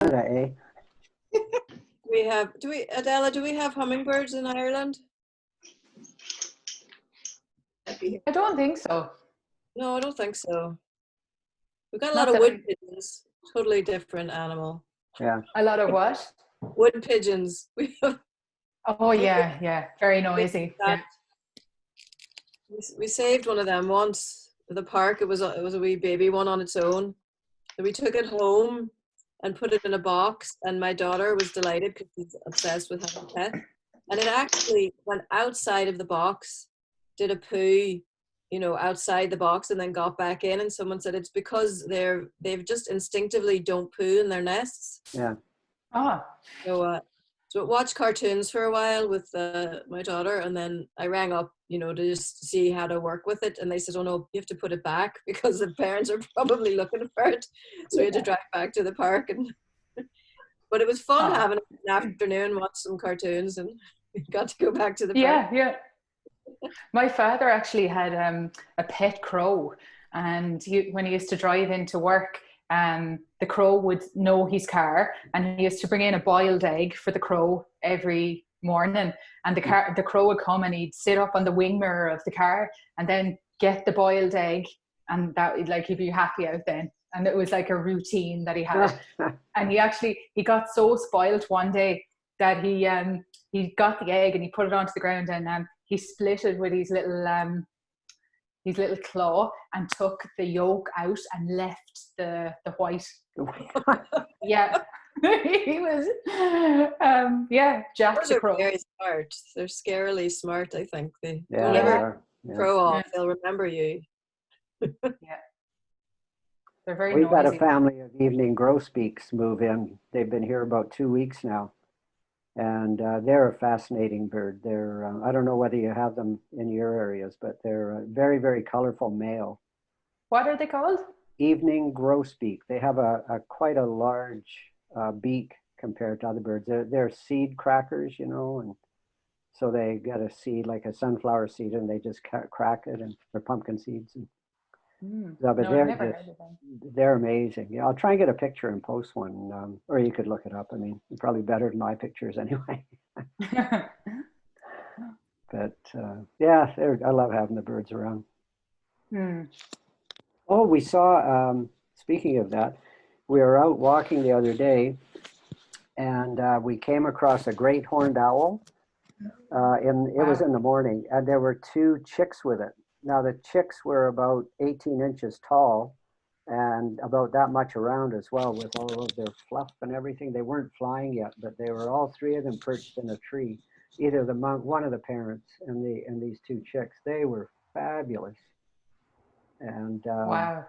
Canada, eh? Adela, do we have hummingbirds in Ireland? I don't think so. No, I don't think so. We've got a lot Not of that wood pigeons, totally different animal. Yeah. a lot of what? Wood pigeons. We have Oh yeah, very noisy. that. We saved one of them once at the park. It was a wee baby one on its own. So we took it home and put it in a box, and my daughter was delighted because she's obsessed with having pets. And it actually went outside of the box, did a poo, outside the box, and then got back in. And someone said it's because they've just instinctively don't poo in their nests. Yeah. Oh, So watched cartoons for a while with my daughter, and then I rang up, to just see how to work with it. And they said, "Oh no, you have to put it back because the parents are probably looking for it." So we had to drive back to the park, but it was fun having an afternoon, watch some cartoons, and we got to go back to the park. yeah. My father actually had a pet crow, and when he used to drive into work, the crow would know his car, and he used to bring in a boiled egg for the crow every morning. And the crow would come and he'd sit up on the wing mirror of the car and then get the boiled egg, and that he'd be happy out then. And it was like a routine that he had. And he got so spoiled one day that he got the egg and he put it onto the ground, and he split it with his little claw and took the yolk out and left the white. Yeah. He was Jack the Crow. Very smart. They're scarily smart, I think. They Yeah, never yeah. crow off. They'll remember you. Yeah. They're very We've noisy. had a family of evening grosbeaks move in. They've been here about 2 weeks now. And they're a fascinating bird. They're, I don't know whether you have them in your areas, but they're a very, very colorful male. What are they called? Evening grosbeak. They have quite a large beak compared to other birds. They're seed crackers, and so they get a seed like a sunflower seed, and they just crack it, and they're pumpkin seeds. But no, I've never heard of them. They're amazing. Yeah, I'll try and get a picture and post one, or you could look it up. I mean, probably better than my pictures anyway. But yeah, I love having the birds around. Oh, we saw, speaking of that, we were out walking the other day, and we came across a great horned owl. It was in the morning, and there were 2 chicks with it. Now the chicks were about 18 inches tall and about that much around as well, with all of their fluff and everything. They weren't flying yet, but they were all 3 of them perched in a tree, either one of the parents and these 2 chicks. They were fabulous. And wow.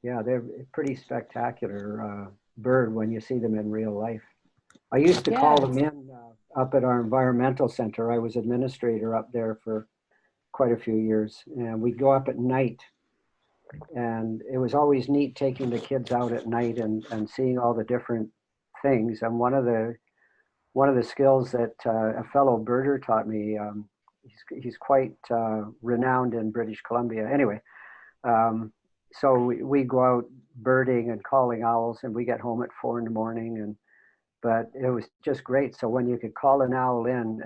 Yeah, they're a pretty spectacular bird when you see them in real life. I used to call them in up at our environmental center. I was administrator up there for quite a few years, and we'd go up at night, and it was always neat taking the kids out at night and seeing all the different things. And one of the skills that a fellow birder taught me, he's quite renowned in British Columbia. Anyway, so we go out birding and calling owls, and we get home at 4 a.m. But it was just great. So when you could call an owl in,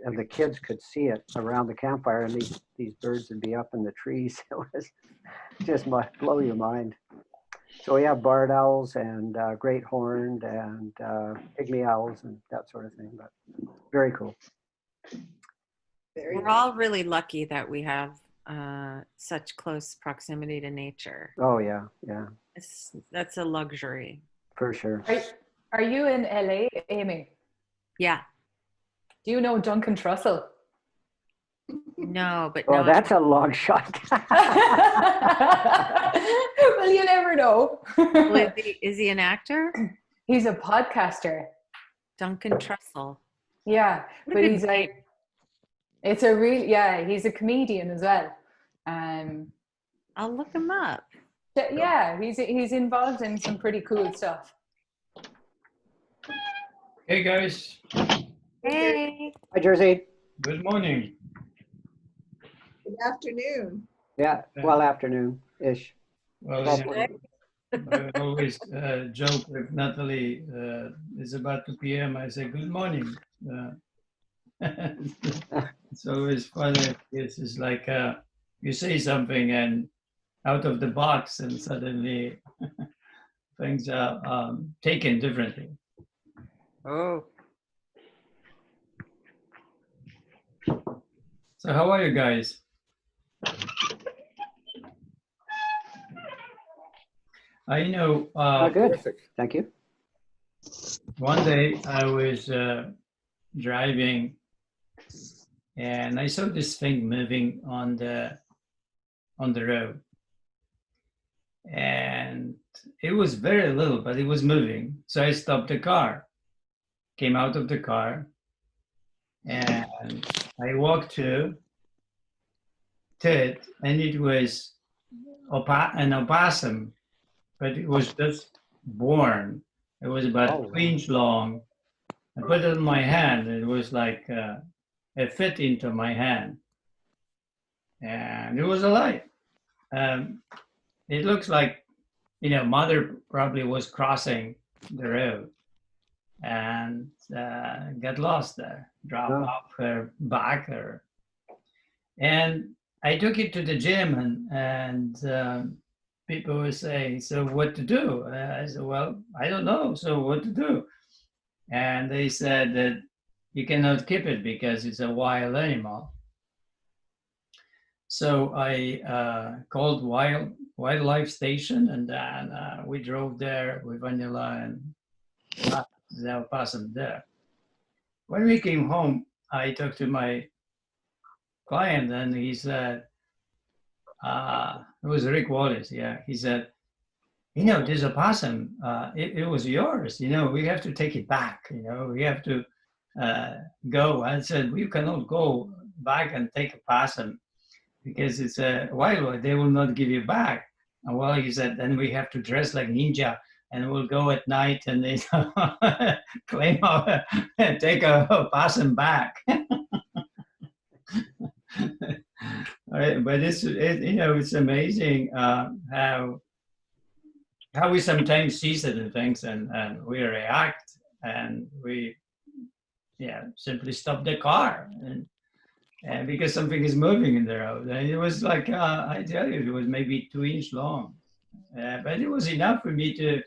and the kids could see it around the campfire, and these birds would be up in the trees. It was just must blow your mind. So we have barred owls and great horned and pygmy owls and that sort of thing, but very cool. We're all really lucky that we have such close proximity to nature. Oh yeah. That's a luxury. For sure. Are you in LA, Amy? Yeah. Do you know Duncan Trussell? No, but well, that's a long shot. Well, you never know. Well, is he an actor? He's a podcaster. Duncan Trussell. Yeah, but he's like, he's a comedian as well. I'll look him up. Yeah, he's involved in some pretty cool stuff. Hey guys. Hey. Hi, Jersey. Good morning. Good afternoon. Yeah, well, afternoon-ish. Well, I always joke with Natalie, it's about 2 p.m. I say, good morning. Uh, it's always funny. It's like you say something and out of the box, and suddenly things are taken differently. Oh, So, how are you guys? I know Good. Thank you. one day I was driving and I saw this thing moving on the road, and it was very little, but it was moving. So I stopped the car, came out of the car, and I walked to it, and it was an opossum, but it was just born. It was about Oh, 2 inch long. I put it in my hand. It was like it fit into my hand, and it was alive. Um, it looks like, mother probably was crossing the road and got lost there, dropped Oh. off her back, and I took it to the gym, and people were saying, "So what to do?" I said, "Well, I don't know. So what to do?" And they said that you cannot keep it because it's a wild animal. So I called wildlife station, and then we drove there with Vanilla and left the opossum there. When we came home, I talked to my client, and he said, it was Rick Wallace. Yeah, he said, this opossum, it was yours. We have to take it back. We have to go. I said, we cannot go back and take a possum because it's a wild. They will not give you back. And well, he said, then we have to dress like ninja, and we'll go at night and they claim take a possum back. But it's amazing how we sometimes see certain things and we react, and we simply stop the car and because something is moving in the road. And it was like I tell you, it was maybe 2 inch long, but it was enough for me to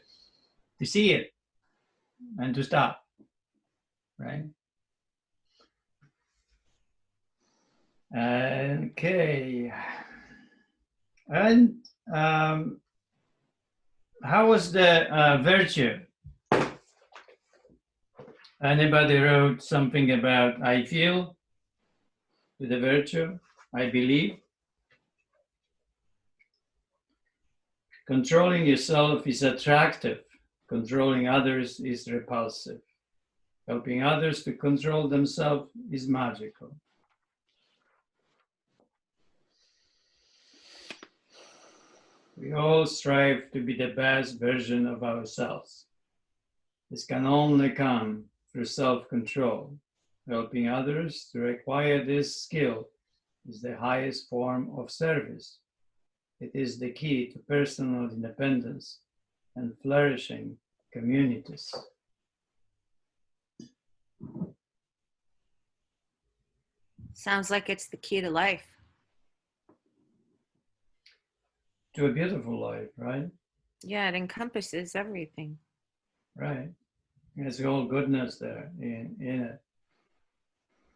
see it and to stop, right? Okay. And how was the virtue? Anybody wrote something about I feel with the virtue? I believe. Controlling yourself is attractive. Controlling others is repulsive. Helping others to control themselves is magical. We all strive to be the best version of ourselves. This can only come through self-control. Helping others to acquire this skill is the highest form of service. It is the key to personal independence and flourishing communities. sounds like it's the key to life. To a beautiful life, right? Yeah, it encompasses everything. Right. There's all goodness there in it.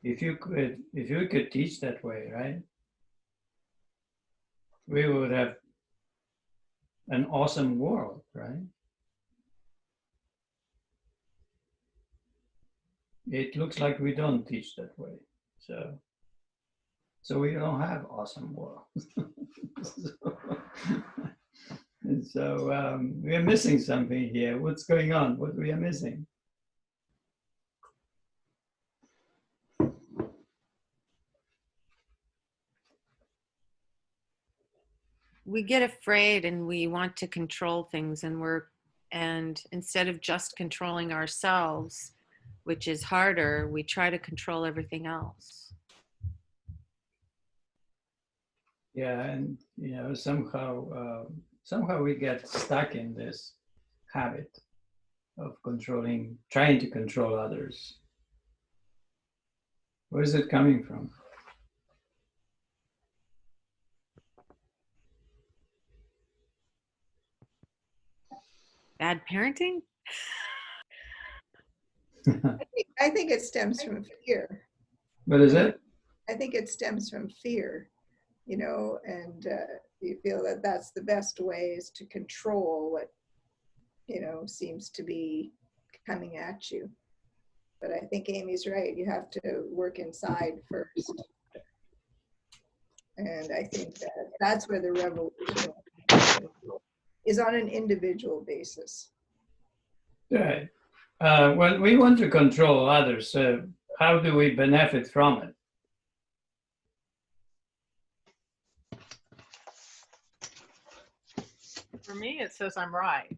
If you could teach that way, right? We would have an awesome world, right? It looks like we don't teach that way. So we don't have awesome world. So we are missing something here. What's going on? What we are missing? We get afraid and we want to control things, and instead of just controlling ourselves, which is harder, we try to control everything else. Yeah, and somehow somehow we get stuck in this habit of controlling, trying to control others. Where is it coming from? Bad parenting? I think it stems from fear. What is it? I think it stems from fear, and you feel that that's the best way is to control what, seems to be coming at you. But I think Amy's right. You have to work inside first. And I think that that's where the revolution is, on an individual basis. Right. When we want to control others, how do we benefit from it? For me, it says I'm right.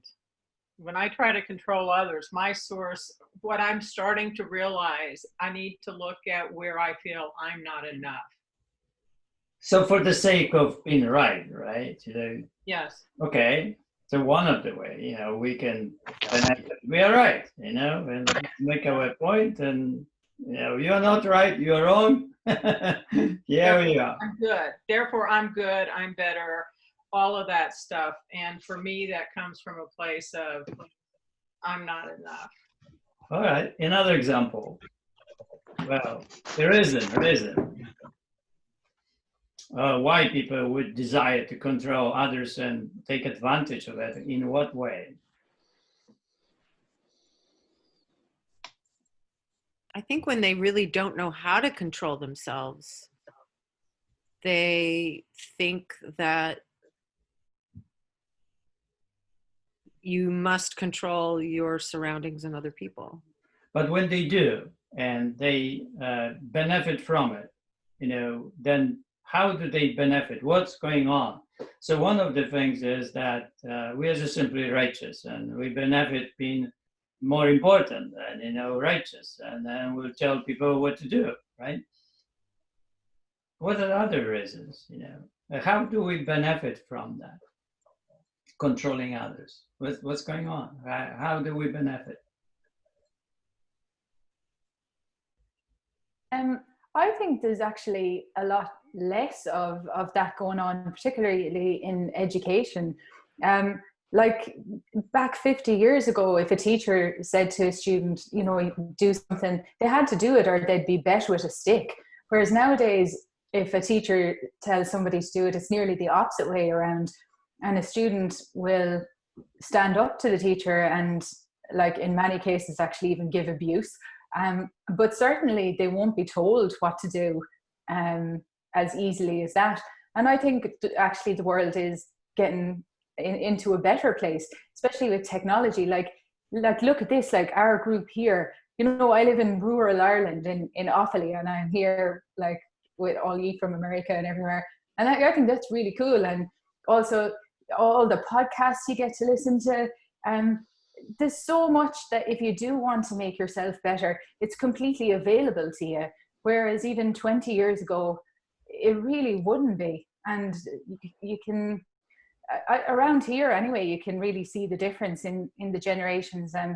When I try to control others, my source, what I'm starting to realize, I need to look at where I feel I'm not enough. So for the sake of being right? Yes. Okay. So one of the way, we can benefit. We are right, and make our point, and you are not right, you are wrong. Yeah, we are. I'm good. Therefore, I'm good. I'm better. All of that stuff. And for me, that comes from a place of I'm not enough. All right. Another example. Well, there isn't. Why people would desire to control others and take advantage of it. In what way? I think when they really don't know how to control themselves, they think that you must control your surroundings and other people. But when they do, and they benefit from it, then how do they benefit? What's going on? So one of the things is that we are just simply righteous, and we benefit being more important and righteous, and then we'll tell people what to do, right? What are other reasons? How do we benefit from that? Controlling others. What's going on? How do we benefit? I think there's actually a lot less of that going on, particularly in education. Like back 50 years ago, if a teacher said to a student, do something, they had to do it or they'd be bet with a stick. Whereas nowadays, if a teacher tells somebody to do it, it's nearly the opposite way around. And a student will stand up to the teacher and, like in many cases, actually even give abuse. But certainly they won't be told what to do as easily as that. And I think actually the world is getting into a better place, especially with technology. Like look at this, like our group here, I live in rural Ireland in Offaly, and I'm here like with all you from America and everywhere. And I think that's really cool. And also all the podcasts you get to listen to. There's so much that if you do want to make yourself better, it's completely available to you. Whereas even 20 years ago, it really wouldn't be. And you can, around here anyway, you can really see the difference in the generations and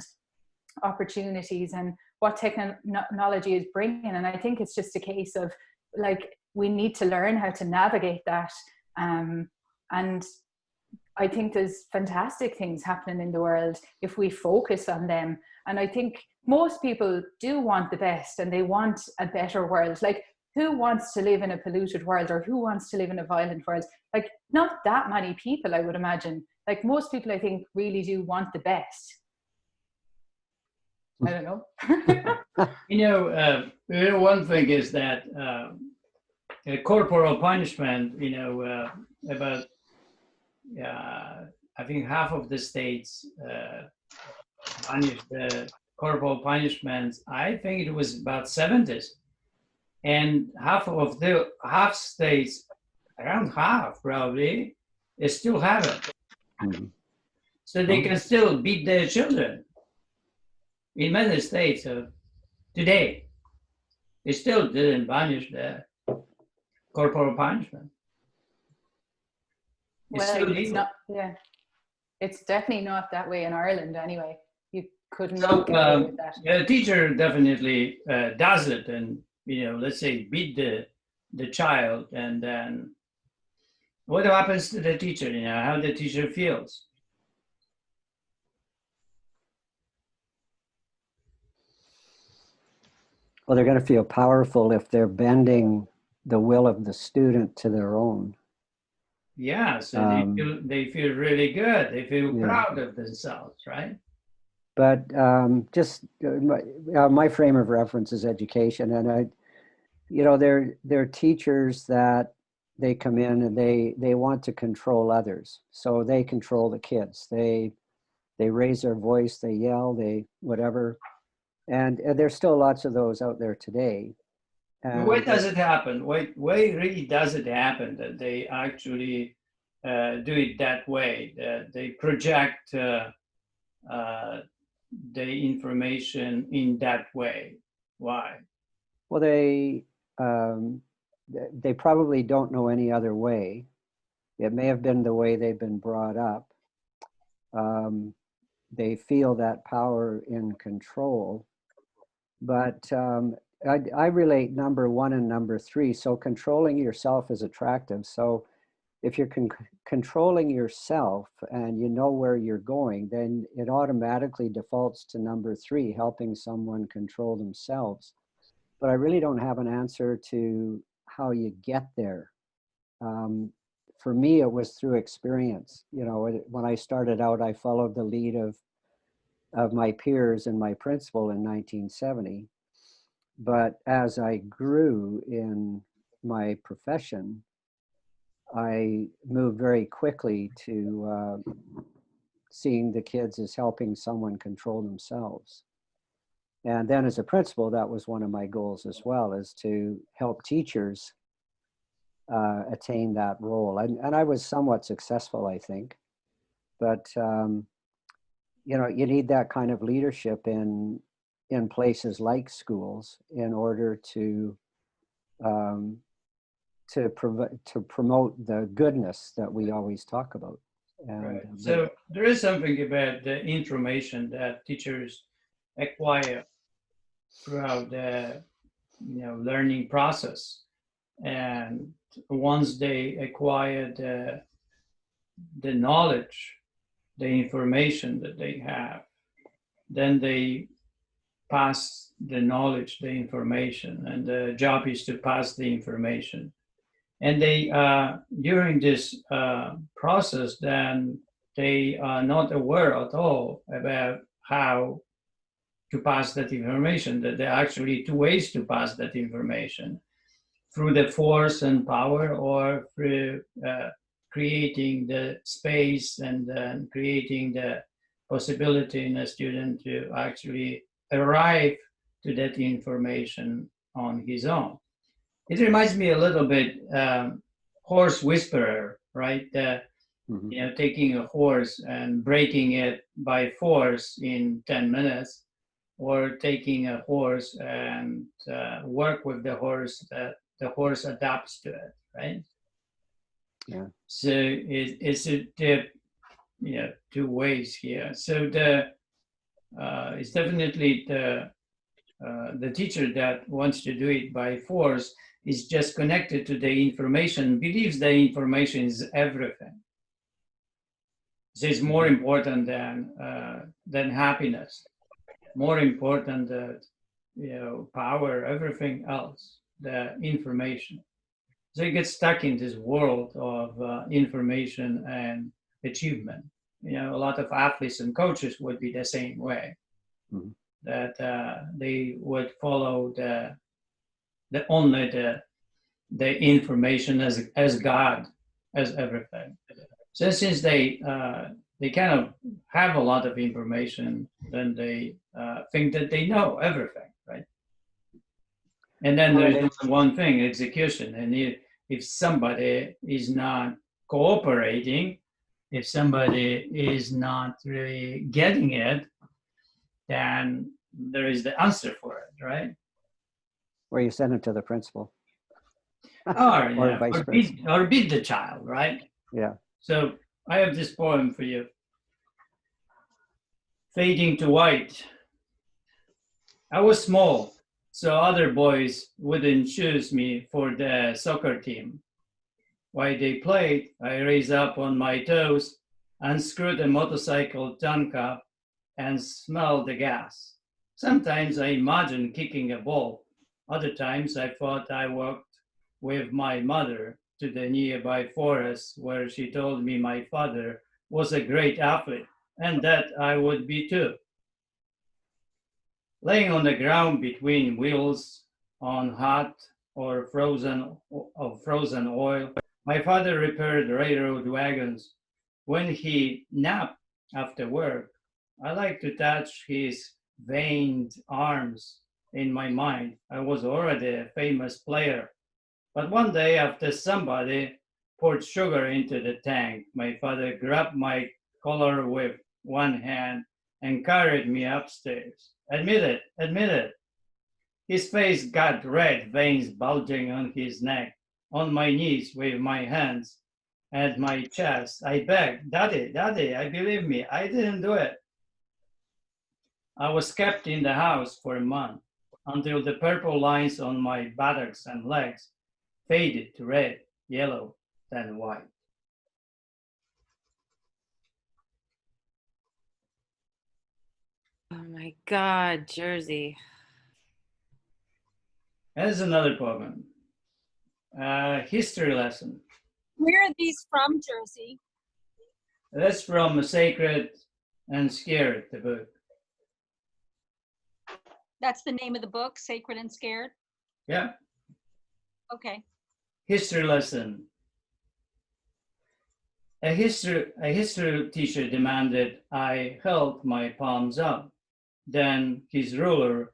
opportunities and what technology is bringing. And I think it's just a case of like, we need to learn how to navigate that. And I think there's fantastic things happening in the world if we focus on them. And I think most people do want the best and they want a better world. Like, who wants to live in a polluted world, or who wants to live in a violent world? Like, not that many people, I would imagine. Like, most people, I think, really do want the best. I don't know. One thing is that corporal punishment, about I think half of the states punish the corporal punishments. I think it was about 70s, and half states, around half probably, they still have it. Mm-hmm. So they can still beat their children. In many states today, they still didn't punish the corporal punishment. It's Well, still it's legal. not. Yeah, it's definitely not that way in Ireland. Anyway, you could So not get away with that. a teacher definitely does it, and let's say beat the child, and then what happens to the teacher? How the teacher feels. Well, they're going to feel powerful if they're bending the will of the student to their own. Yeah, so they feel really good. They feel Yeah. proud of themselves, right? But just my frame of reference is education, and they're teachers that they come in and they want to control others, so they control the kids. They raise their voice, they yell, they whatever, and there's still lots of those out there today. But why does it happen? Why really does it happen that they actually do it that way? They project the information in that way. Why? Well, they probably don't know any other way. It may have been the way they've been brought up. They feel that power in control. But I relate number 1 and number 3. So controlling yourself is attractive. So if you're controlling yourself and you know where you're going, then it automatically defaults to number 3, helping someone control themselves. But I really don't have an answer to how you get there. For me, it was through experience. When I started out, I followed the lead of my peers and my principal in 1970. But as I grew in my profession, I moved very quickly to seeing the kids as helping someone control themselves. And then as a principal, that was one of my goals as well, is to help teachers attain that role. And I was somewhat successful, I think. But, you need that kind of leadership in places like schools in order to promote the goodness that we always talk about. And, right. So there is something about the information that teachers acquire throughout the learning process, and once they acquire the knowledge, the information that they have, then they pass the knowledge, the information, and the job is to pass the information. And they during this process, then they are not aware at all about how to pass that information, that there are actually 2 ways to pass that information: through the force and power, or through creating the space and then creating the possibility in a student to actually arrive to that information on his own. It reminds me a little bit horse whisperer, right? Taking a horse and breaking it by force in 10 minutes, or taking a horse and work with the horse that the horse adapts to it, right? Yeah. So it's a 2 ways here. So it's definitely the teacher that wants to do it by force is just connected to the information, believes the information is everything. So it's more important than happiness, more important than power, everything else, the information. So you get stuck in this world of information and achievement. A lot of athletes and coaches would be the same way. Mm-hmm. That they would follow only the information as God, as everything. So since they kind of have a lot of information, then they think that they know everything, right? And then there's one thing, execution. And if somebody is not cooperating, if somebody is not really getting it, then there is the answer for it, right? Or you send it to the principal. Or beat the child, right? Yeah. So I have this poem for you. Fading to white. I was small, so other boys wouldn't choose me for the soccer team. While they played, I raised up on my toes, unscrewed a motorcycle tongue cap, and smelled the gas. Sometimes I imagined kicking a ball. Other times I thought I walked with my mother to the nearby forest where she told me my father was a great athlete and that I would be too. Laying on the ground between wheels on hot or frozen oil, my father repaired railroad wagons. When he napped after work, I liked to touch his veined arms. In my mind, I was already a famous player. But one day, after somebody poured sugar into the tank, my father grabbed my collar with one hand and carried me upstairs. Admit it, admit it. His face got red, veins bulging on his neck. On my knees with my hands at my chest, I begged, Daddy, Daddy, I believe me, I didn't do it. I was kept in the house for a month until the purple lines on my buttocks and legs faded to red, yellow, then white. Oh my God, Jersey. Here's another poem. History lesson. Where are these from, Jersey? That's from Sacred and Scared, the book. That's the name of the book, Sacred and Scared? Yeah. Okay. History lesson. A history teacher demanded I held my palms up. Then his ruler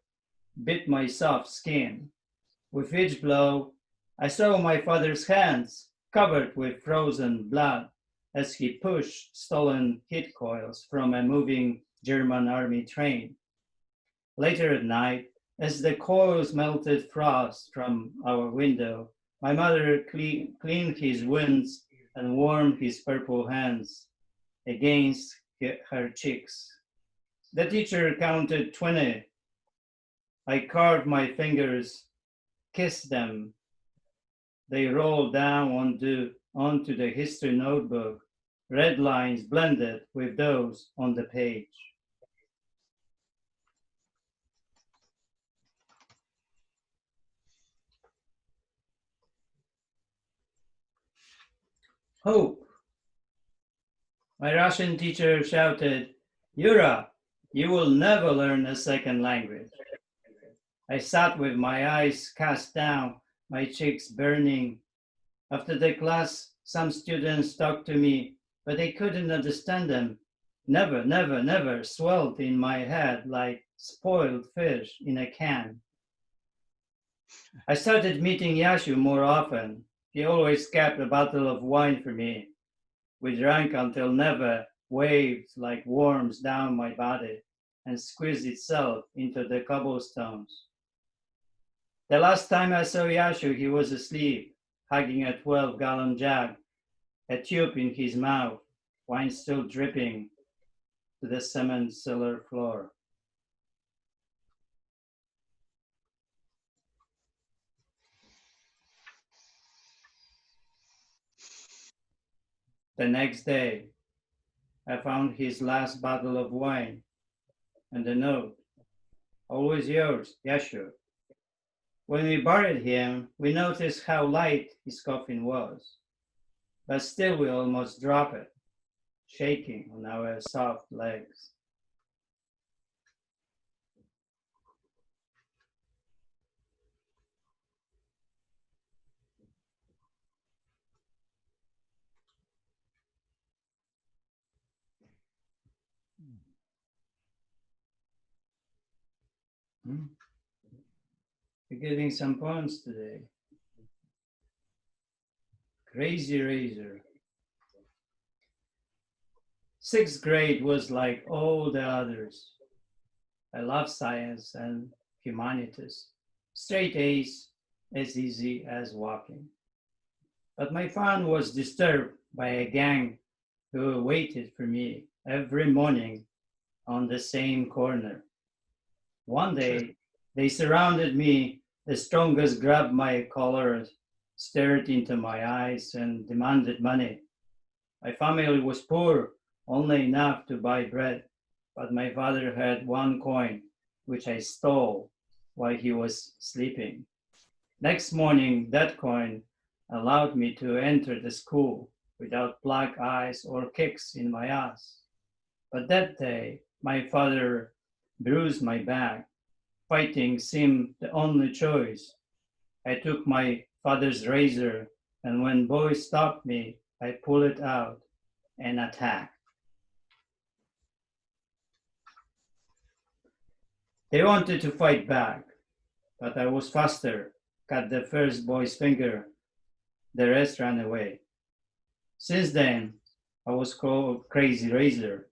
bit my soft skin. With each blow, I saw my father's hands covered with frozen blood as he pushed stolen heat coils from a moving German army train. Later at night, as the coils melted frost from our window, my mother cleaned his wounds and warmed his purple hands against her cheeks. The teacher counted 20. I carved my fingers, kissed them. They rolled down onto the history notebook, red lines blended with those on the page. Hope. My Russian teacher shouted, Yura, you will never learn a second language. I sat with my eyes cast down, my cheeks burning. After the class, some students talked to me, but I couldn't understand them. Never, never, never swelled in my head like spoiled fish in a can. I started meeting Yashu more often. He always kept a bottle of wine for me. We drank until Neva waved like worms down my body and squeezed itself into the cobblestones. The last time I saw Yashu, he was asleep, hugging a 12-gallon jug, a tube in his mouth, wine still dripping to the cement cellar floor. The next day, I found his last bottle of wine and a note, always yours, Yashu. When we buried him, we noticed how light his coffin was, but still we almost dropped it, shaking on our soft legs. We're getting some poems today. Crazy Razor. 6th grade was like all the others. I love science and humanities. Straight A's as easy as walking. But my fun was disturbed by a gang who waited for me every morning on the same corner. One day, they surrounded me. The strongest grabbed my collar, stared into my eyes, and demanded money. My family was poor, only enough to buy bread, but my father had 1 coin, which I stole while he was sleeping. Next morning, that coin allowed me to enter the school without black eyes or kicks in my ass. But that day, my father bruised my back. Fighting seemed the only choice. I took my father's razor, and when boys stopped me, I pulled it out and attacked. They wanted to fight back, but I was faster, cut the first boy's finger. The rest ran away. Since then, I was called Crazy Razor.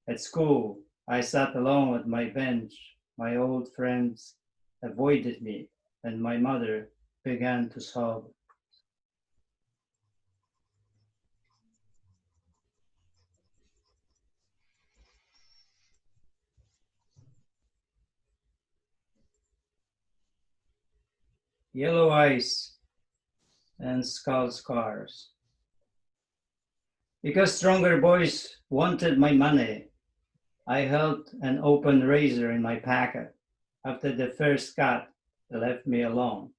At school, I sat alone at my bench. My old friends avoided me, and my mother began to sob. Yellow eyes and skull scars. Because stronger boys wanted my money, I held an open razor in my pocket. After the first cut, they left me alone.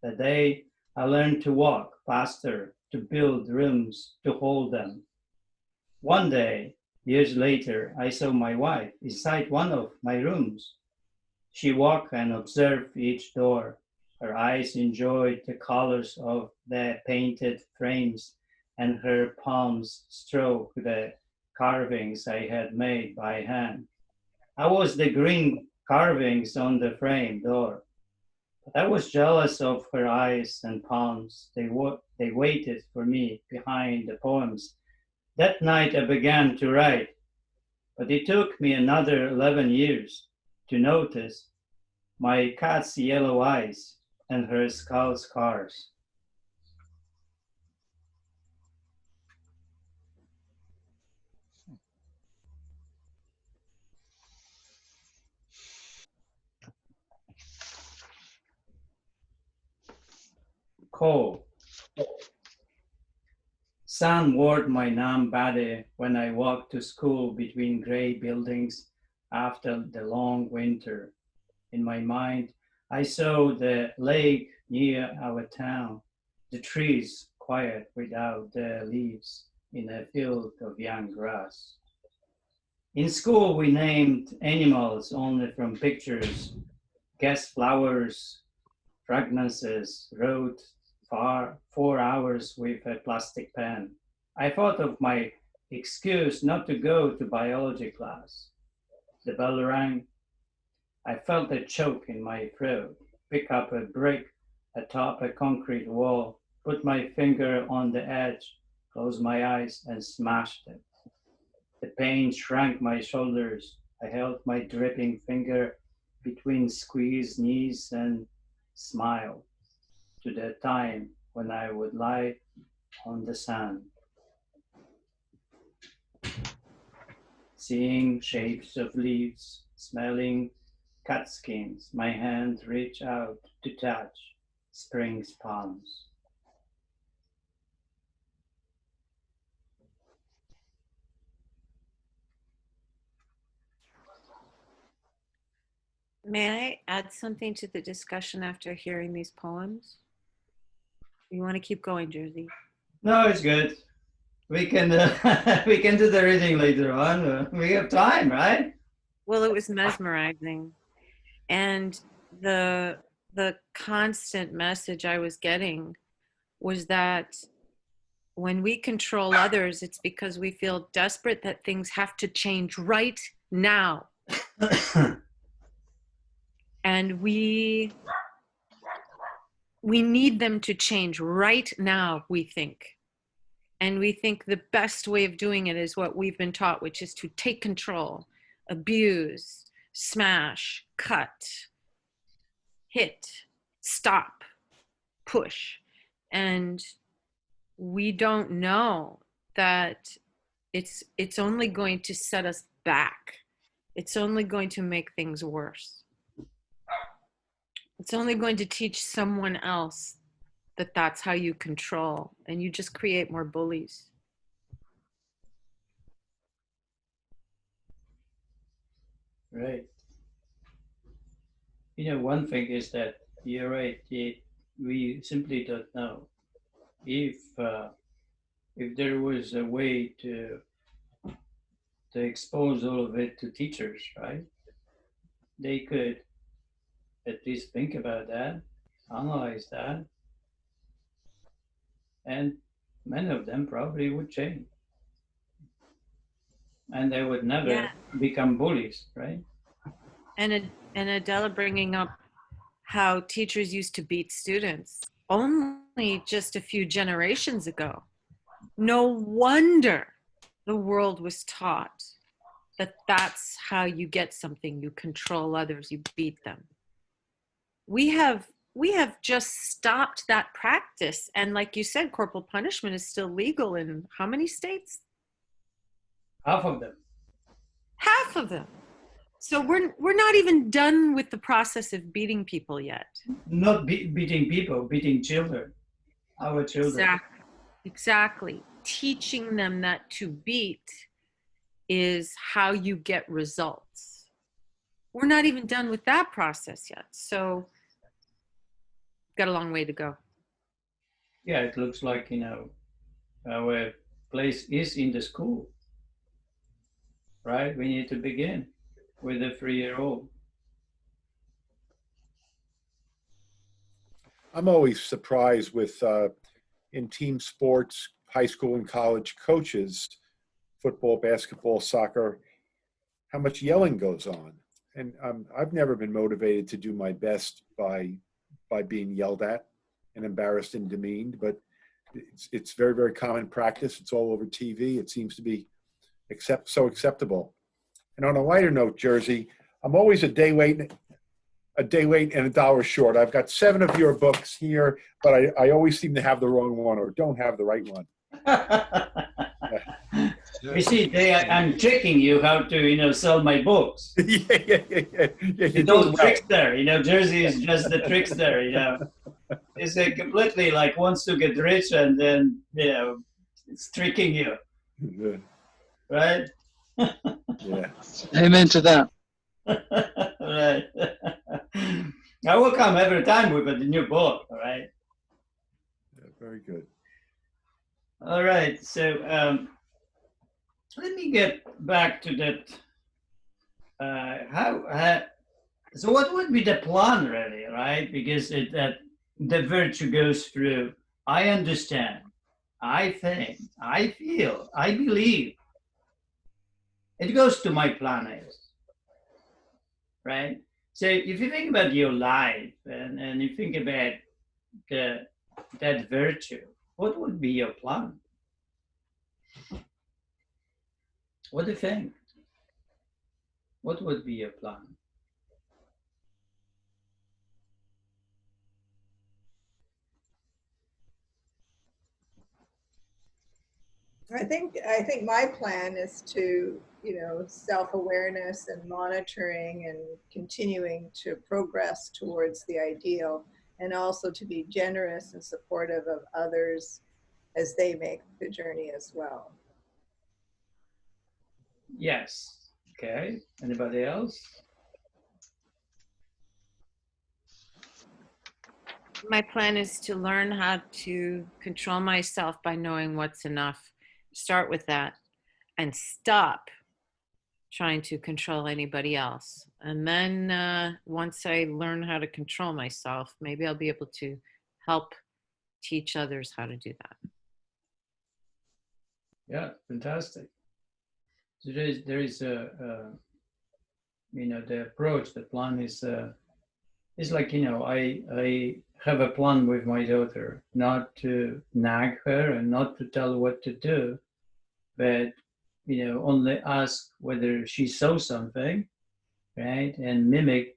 That day, I learned to walk faster, to build rooms, to hold them. One day, years later, I saw my wife inside one of my rooms. She walked and observed each door. Her eyes enjoyed the colors of the painted frames, and her palms stroked the carvings I had made by hand. I was the green carvings on the frame door, but I was jealous of her eyes and palms. They waited for me behind the poems. That night I began to write, but it took me another 11 years to notice my cat's yellow eyes and her skull scars. Cold. Sun warmed my numb body when I walked to school between gray buildings after the long winter. In my mind, I saw the lake near our town, the trees quiet without their leaves in a field of young grass. In school, we named animals only from pictures, guessed flowers, fragrances, wrote 4 hours with a plastic pen. I thought of my excuse not to go to biology class. The bell rang. I felt a choke in my throat, pick up a brick atop a concrete wall, put my finger on the edge, closed my eyes and smashed it. The pain shrank my shoulders. I held my dripping finger between squeezed knees and smiled to the time when I would lie on the sand, seeing shapes of leaves, smelling cut skins. My hand reached out to touch spring's palms. May I add something to the discussion after hearing these poems? You want to keep going, Jersey? No, it's good. We can we can do the reading later on. We have time, right? Well, it was mesmerizing. And the constant message I was getting was that when we control others, it's because we feel desperate that things have to change right now. And we need them to change right now, we think. And we think the best way of doing it is what we've been taught, which is to take control, abuse, smash, cut, hit, stop, push. And we don't know that it's only going to set us back. It's only going to make things worse. It's only going to teach someone else that that's how you control, and you just create more bullies. Right. You know, one thing is that you're right. We simply don't know if there was a way to expose all of it to teachers, right? They could at least think about that, analyze that, and many of them probably would change. And they would never Yeah. become bullies, right? And Adela bringing up how teachers used to beat students only just a few generations ago. No wonder the world was taught that that's how you get something. You control others, you beat them. We have just stopped that practice. And like you said, corporal punishment is still legal in how many states? Half of them. Half of them. So we're not even done with the process of beating people yet. Not beating people, beating children, our children. Exactly. Teaching them that to beat is how you get results. We're not even done with that process yet. So got a long way to go. Yeah, it looks like, you know, our place is in the school, right? We need to begin with a 3-year-old. I'm always surprised with in team sports, high school and college coaches, football, basketball, soccer, how much yelling goes on. And I've never been motivated to do my best by being yelled at and embarrassed and demeaned, but it's very, very common practice. It's all over TV. It seems to be so acceptable. And on a lighter note, Jersey, I'm always a day late and $1 short. I've got 7 of your books here, but I always seem to have the wrong one or don't have the right one. You see, I'm tricking you how to, you know, sell my books. Yeah. You don't trickster, you know, Jersey is just the trickster, you know. It's completely like wants to get rich and then, you know, it's tricking you. Yeah. Right? Yeah. Amen to that. Right. I will come every time with a new book, all right? Yeah, very good. All right, so let me get back to that. So what would be the plan, really, right? Because that the virtue goes through. I understand. I think. I feel. I believe. It goes to my plan is. Right? So if you think about your life and you think about that virtue, what would be your plan? What do you think? What would be your plan? I think my plan is to, self-awareness and monitoring and continuing to progress towards the ideal, and also to be generous and supportive of others as they make the journey as well. Yes. Okay. Anybody else? My plan is to learn how to control myself by knowing what's enough. Start with that and stop trying to control anybody else. And then once I learn how to control myself, maybe I'll be able to help teach others how to do that. Yeah, fantastic. So there is a the approach, the plan is like, I have a plan with my daughter, not to nag her and not to tell her what to do, but only ask whether she saw something, right, and mimic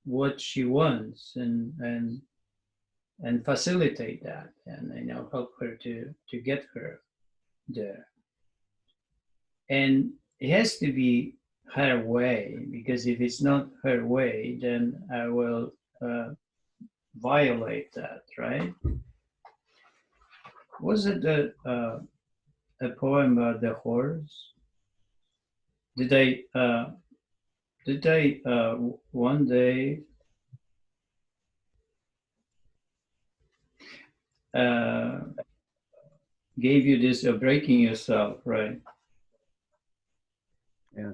what she wants and facilitate that, and help her to get her there. And it has to be her way, because if it's not her way, then I will violate that, right? Was it a poem about the horse? Did I one day gave you this breaking yourself, right? Yeah.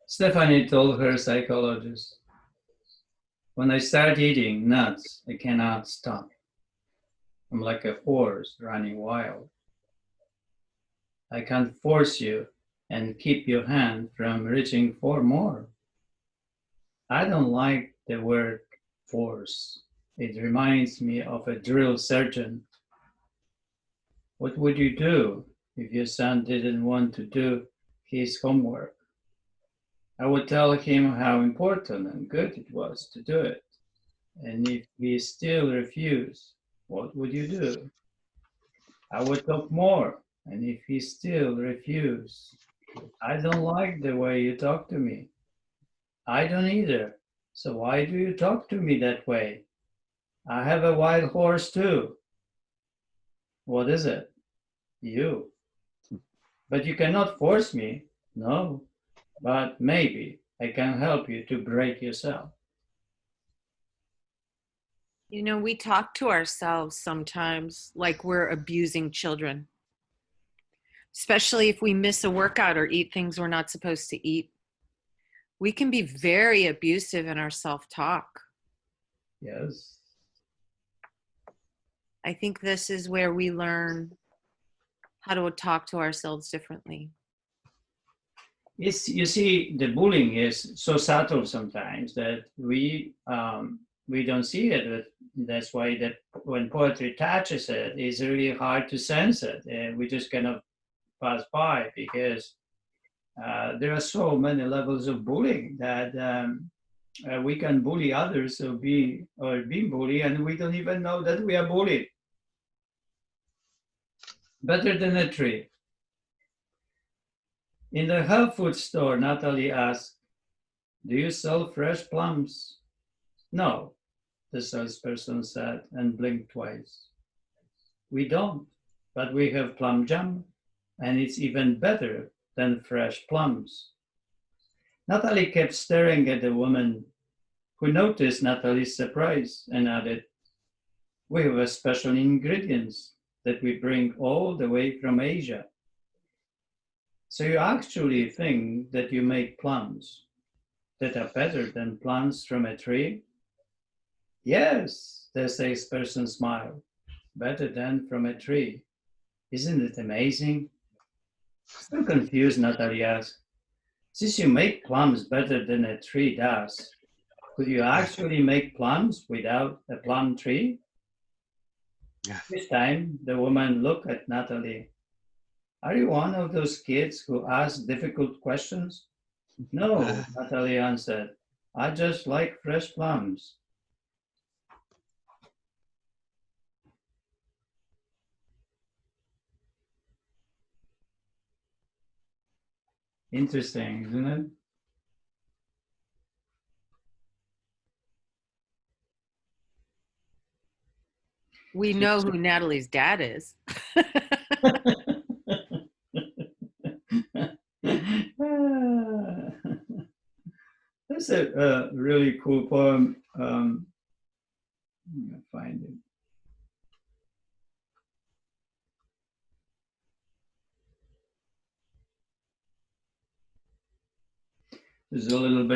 Stephanie told her psychologist, when I start eating nuts, I cannot stop. I'm like a horse running wild. I can't force you and keep your hand from reaching for more. I don't like the word force. It reminds me of a drill sergeant. What would you do if your son didn't want to do his homework? I would tell him how important and good it was to do it. And if he still refused, what would you do? I would talk more. And if he still refused, I don't like the way you talk to me. I don't either. So why do you talk to me that way? I have a wild horse too. What is it? You. But you cannot force me. No. But maybe I can help you to break yourself. You know, we talk to ourselves sometimes like we're abusing children, especially if we miss a workout or eat things we're not supposed to eat. We can be very abusive in our self-talk. Yes. I think this is where we learn how to talk to ourselves differently. It's, you see, the bullying is so subtle sometimes that we don't see it. But that's why that when poetry touches it, it's really hard to sense it. And we just kind of pass by because there are so many levels of bullying that we can bully others or be bullied, and we don't even know that we are bullied. Better than a tree. In the health food store, Natalie asked, "Do you sell fresh plums?" "No," the salesperson said and blinked twice. "We don't, but we have plum jam, and it's even better than fresh plums." Natalie kept staring at the woman, who noticed Natalie's surprise and added, "We have special ingredients that we bring all the way from Asia." "So you actually think that you make plums that are better than plums from a tree?" "Yes," the salesperson smiled, "better than from a tree. Isn't it amazing?" Still confused, Natalie asked, "Since you make plums better than a tree does, could you actually make plums without a plum tree?" This time, the woman looked at Natalie. "Are you one of those kids who ask difficult questions?" "No," Natalie answered. "I just like fresh plums." Interesting, isn't it? We know who Natalie's dad is. That's a really cool poem. I'm gonna find it. There's a little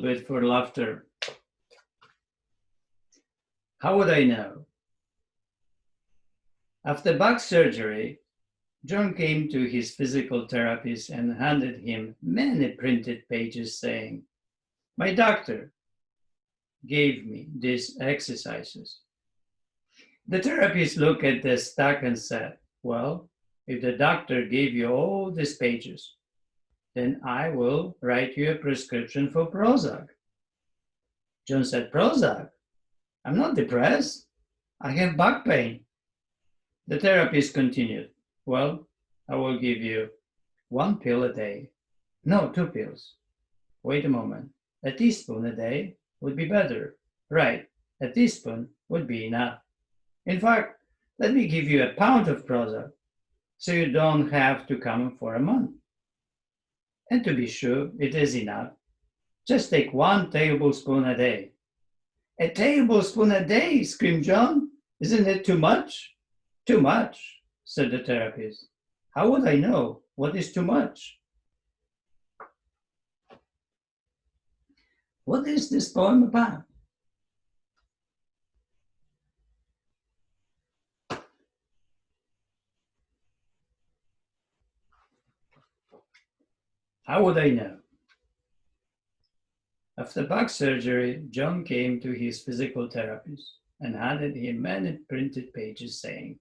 bit for laughter. How would I know? After back surgery, John came to his physical therapist and handed him many printed pages saying, "My doctor gave me these exercises." The therapist looked at the stack and said, "Well, if the doctor gave you all these pages, then I will write you a prescription for Prozac." John said, "Prozac? I'm not depressed. I have back pain." The therapist continued, "Well, I will give you 1 pill a day. No, 2 pills. Wait a moment. A teaspoon a day would be better. Right, a teaspoon would be enough. In fact, let me give you a pound of Prozac so you don't have to come for a month. And to be sure, it is enough. Just take 1 tablespoon a day. A tablespoon a day, screamed John. Isn't it too much? Too much, said the therapist. How would I know what is too much? What is this poem about? How would I know? After back surgery, John came to his physical therapist and handed him many printed pages saying,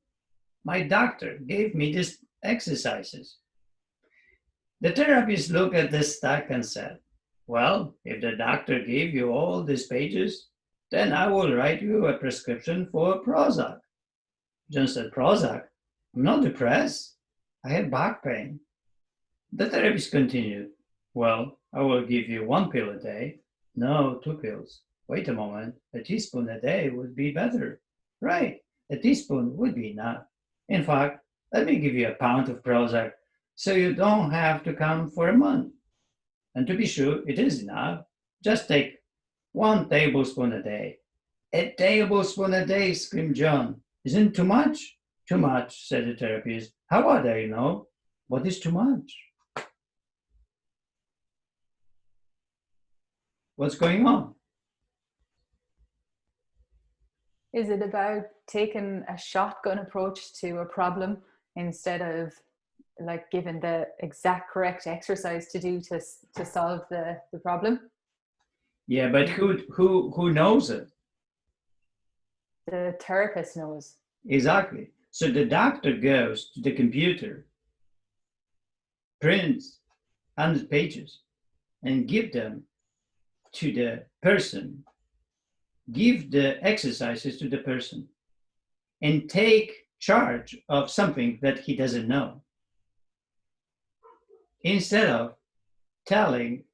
"My doctor gave me these exercises." The therapist looked at the stack and said, "Well, if the doctor gave you all these pages, then I will write you a prescription for Prozac." John said, "Prozac? I'm not depressed. I have back pain." The therapist continued, "Well, I will give you 1 pill a day. No, 2 pills. Wait a moment. A teaspoon a day would be better." Right, a teaspoon would be enough. In fact, let me give you a pound of Prozac so you don't have to come for a month. And to be sure, it is enough. Just take 1 tablespoon a day. A tablespoon a day, screamed John. Isn't too much? Too much, said the therapist. How would I know what is too much? What's going on? Is it about taking a shotgun approach to a problem instead of like giving the exact correct exercise to do to solve the problem? Yeah, but who knows it? The therapist knows. Exactly. So the doctor goes to the computer, prints 100 pages, and give them to the person, give the exercises to the person, and take charge of something that he doesn't know, instead of telling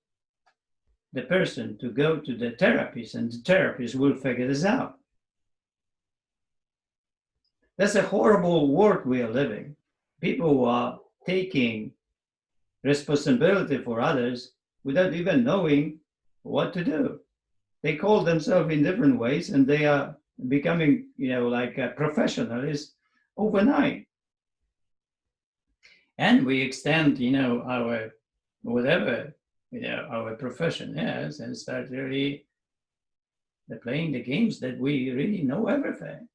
the person to go to the therapist and the therapist will figure this out. That's a horrible world we are living. People are taking responsibility for others without even knowing what to do. They call themselves in different ways and they are becoming, like a professionals overnight. And we extend, our whatever, our profession is and start really playing the games that we really know everything.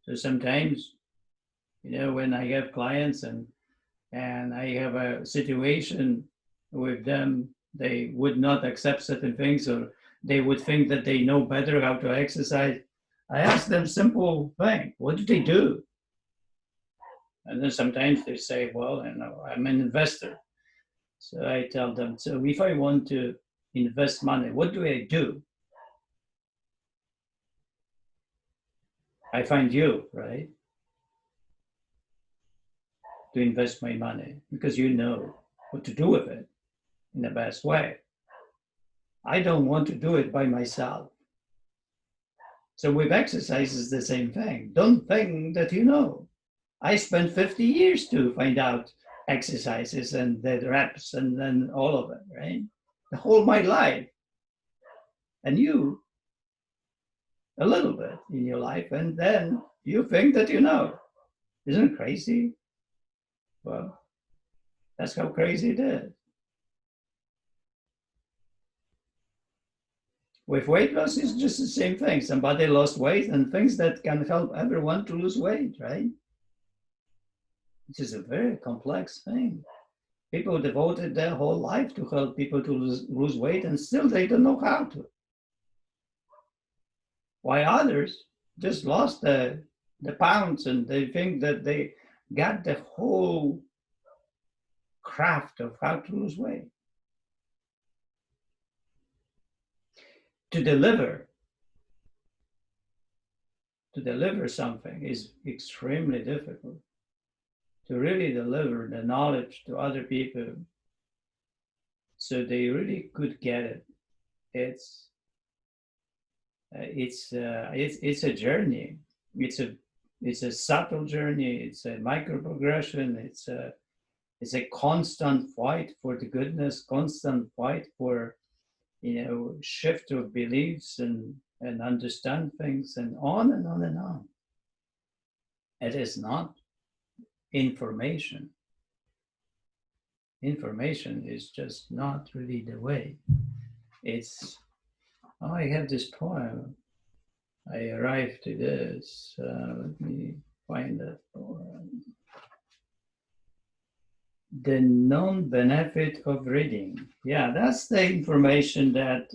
So sometimes, when I have clients and I have a situation with them, they would not accept certain things or they would think that they know better how to exercise. I ask them simple thing, what do they do? And then sometimes they say, well, I'm an investor. So I tell them, so if I want to invest money, what do I do? I find you, right? To invest my money because you know what to do with it in the best way. I don't want to do it by myself. So with exercise is the same thing. Don't think that you know. I spent 50 years to find out exercises and the reps and then all of it, right? The whole my life. And you, a little bit in your life, and then you think that you know. Isn't it crazy? Well, that's how crazy it is. With weight loss, it's just the same thing. Somebody lost weight and things that can help everyone to lose weight, right? Which is a very complex thing. People devoted their whole life to help people to lose weight and still they don't know how to. While others just lost the pounds and they think that they got the whole craft of how to lose weight. To deliver something is extremely difficult. to really deliver the knowledge to other people so they really could get it. It's a journey. It's a subtle journey. It's a micro progression. It's a constant fight for the goodness, constant fight for, shift of beliefs and understand things, and on and on and on. It is not information. Information is just not really the way. I have this poem. I arrived to this. Let me find that poem. The non-benefit of reading. Yeah, that's the information that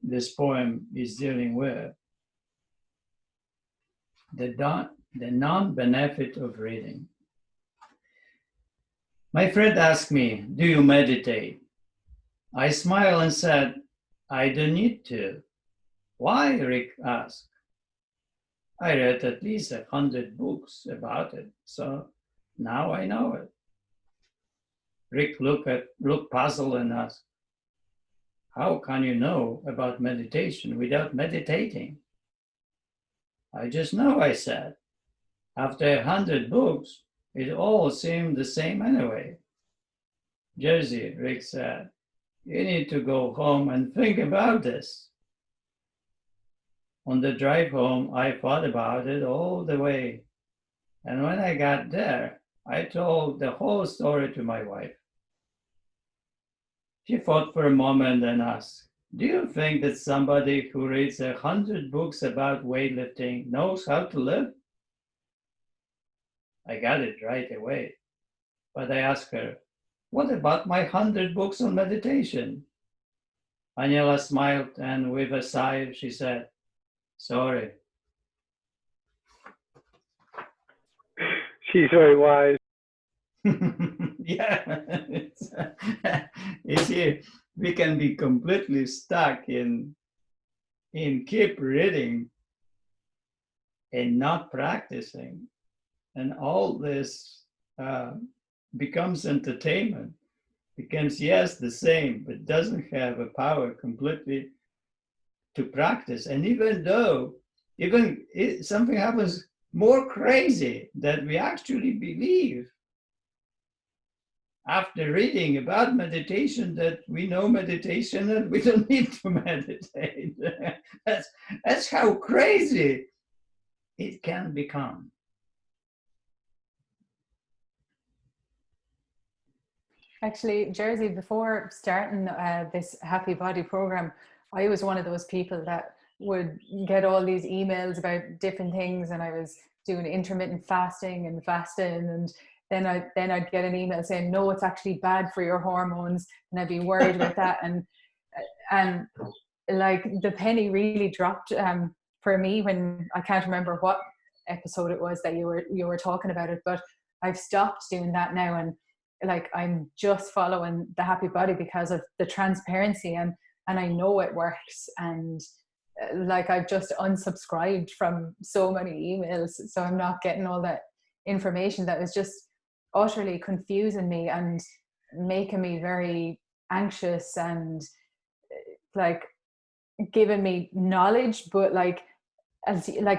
this poem is dealing with. The non-benefit of reading. My friend asked me, "Do you meditate?" I smiled and said, "I don't need to." "Why?" Rick asked. "I read at least 100 books about it, so now I know it." Rick looked puzzled and asked, "How can you know about meditation without meditating?" "I just know," I said. "After 100 books, it all seemed the same anyway." "Jersey," Rick said, "you need to go home and think about this." On the drive home, I thought about it all the way. And when I got there, I told the whole story to my wife. She thought for a moment and asked, "Do you think that somebody who reads 100 books about weightlifting knows how to live?" I got it right away. But I asked her, "What about my 100 books on meditation?" Aniela smiled, and with a sigh, she said, "Sorry." She's very wise. Yeah, you see, we can be completely stuck in keep reading and not practicing, and all this becomes entertainment, becomes the same, but doesn't have a power completely to practice. And even though something happens more crazy that we actually believe after reading about meditation, that we know meditation and we don't need to meditate. That's how crazy it can become. Actually, Jersey, before starting this Happy Body program, I was one of those people that would get all these emails about different things, and I was doing intermittent fasting and fasting, and then I'd get an email saying, "No, it's actually bad for your hormones," and I'd be worried about that. And like the penny really dropped for me when, I can't remember what episode it was that you were talking about it, but I've stopped doing that now, and like I'm just following the Happy Body because of the transparency, and I know it works, and like I've just unsubscribed from so many emails, so I'm not getting all that information that was just utterly confusing me and making me very anxious, and like giving me knowledge, but like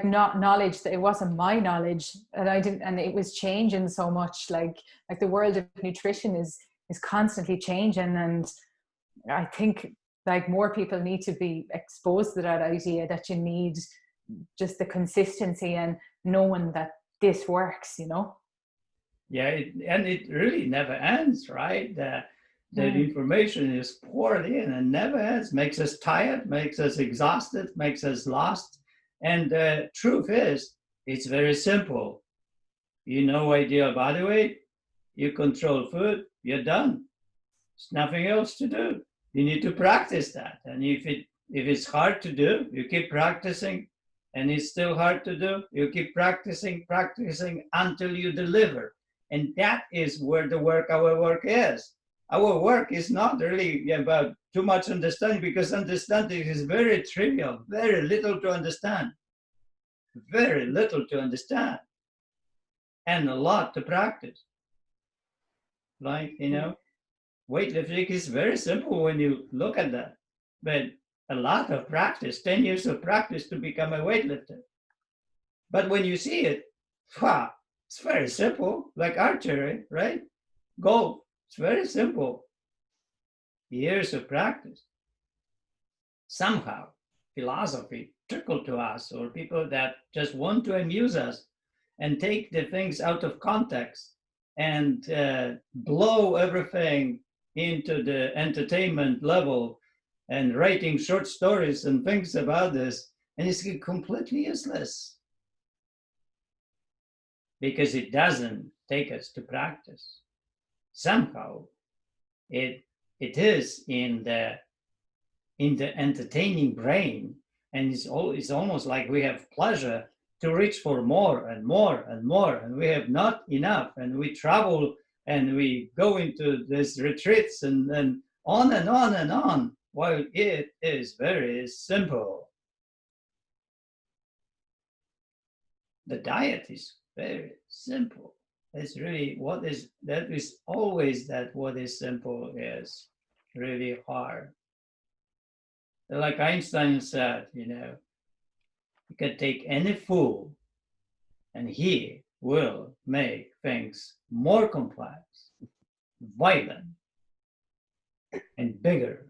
not knowledge, that it wasn't my knowledge, and I didn't, and it was changing so much. Like the world of nutrition is constantly changing, and I think like more people need to be exposed to that idea that you need just the consistency and knowing that this works, you know? Yeah, and it really never ends, right? The information is poured in and never ends, makes us tired, makes us exhausted, makes us lost. And the truth is, it's very simple. You know what ideal body weight, you control food, you're done. There's nothing else to do. You need to practice that. And if it's hard to do, you keep practicing, and it's still hard to do, you keep practicing until you deliver. And that is where our work is. Our work is not really about too much understanding, because understanding is very trivial, very little to understand. Very little to understand. and a lot to practice. Like, weightlifting is very simple when you look at that, but a lot of practice, 10 years of practice to become a weightlifter. But when you see it, wow, it's very simple, like archery, right? Golf, it's very simple. Years of practice. Somehow, philosophy trickled to us, or people that just want to amuse us and take the things out of context and blow everything into the entertainment level and writing short stories and things about this, and it's completely useless because it doesn't take us to practice. Somehow, it is in the entertaining brain, and it's almost like we have pleasure to reach for more and more and more, and we have not enough, and we travel and we go into these retreats and on and on and on, while it is very simple. The diet is very simple. It's really that is always that what is simple is really hard. Like Einstein said, you can take any fool and he will make things more complex, violent, and bigger.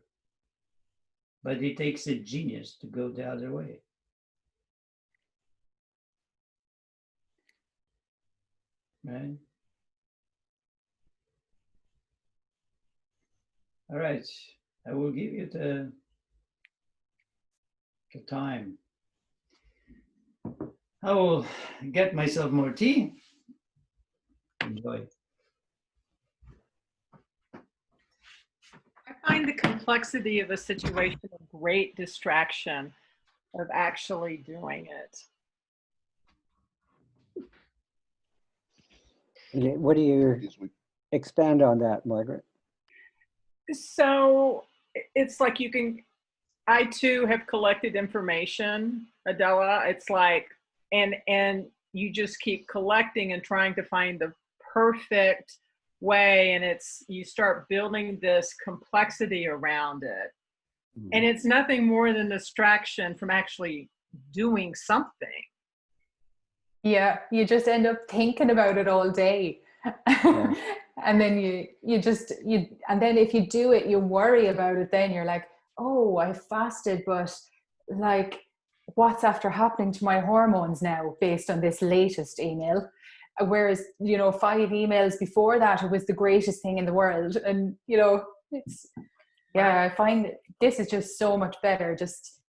But it takes a genius to go the other way. Right? All right, I will give you the time. I will get myself more tea. Enjoy. I find the complexity of a situation a great distraction of actually doing it. What do you expand on that, Margaret? So it's like I too have collected information, Adela. It's like, and you just keep collecting and trying to find the perfect way, and you start building this complexity around it. And it's nothing more than distraction from actually doing something. Yeah, you just end up thinking about it all day. Yeah. And then and then if you do it, you worry about it, then you're like, oh, I fasted, but like, what's after happening to my hormones now based on this latest email? Whereas, 5 emails before that, it was the greatest thing in the world. And, I find this is just so much better. Just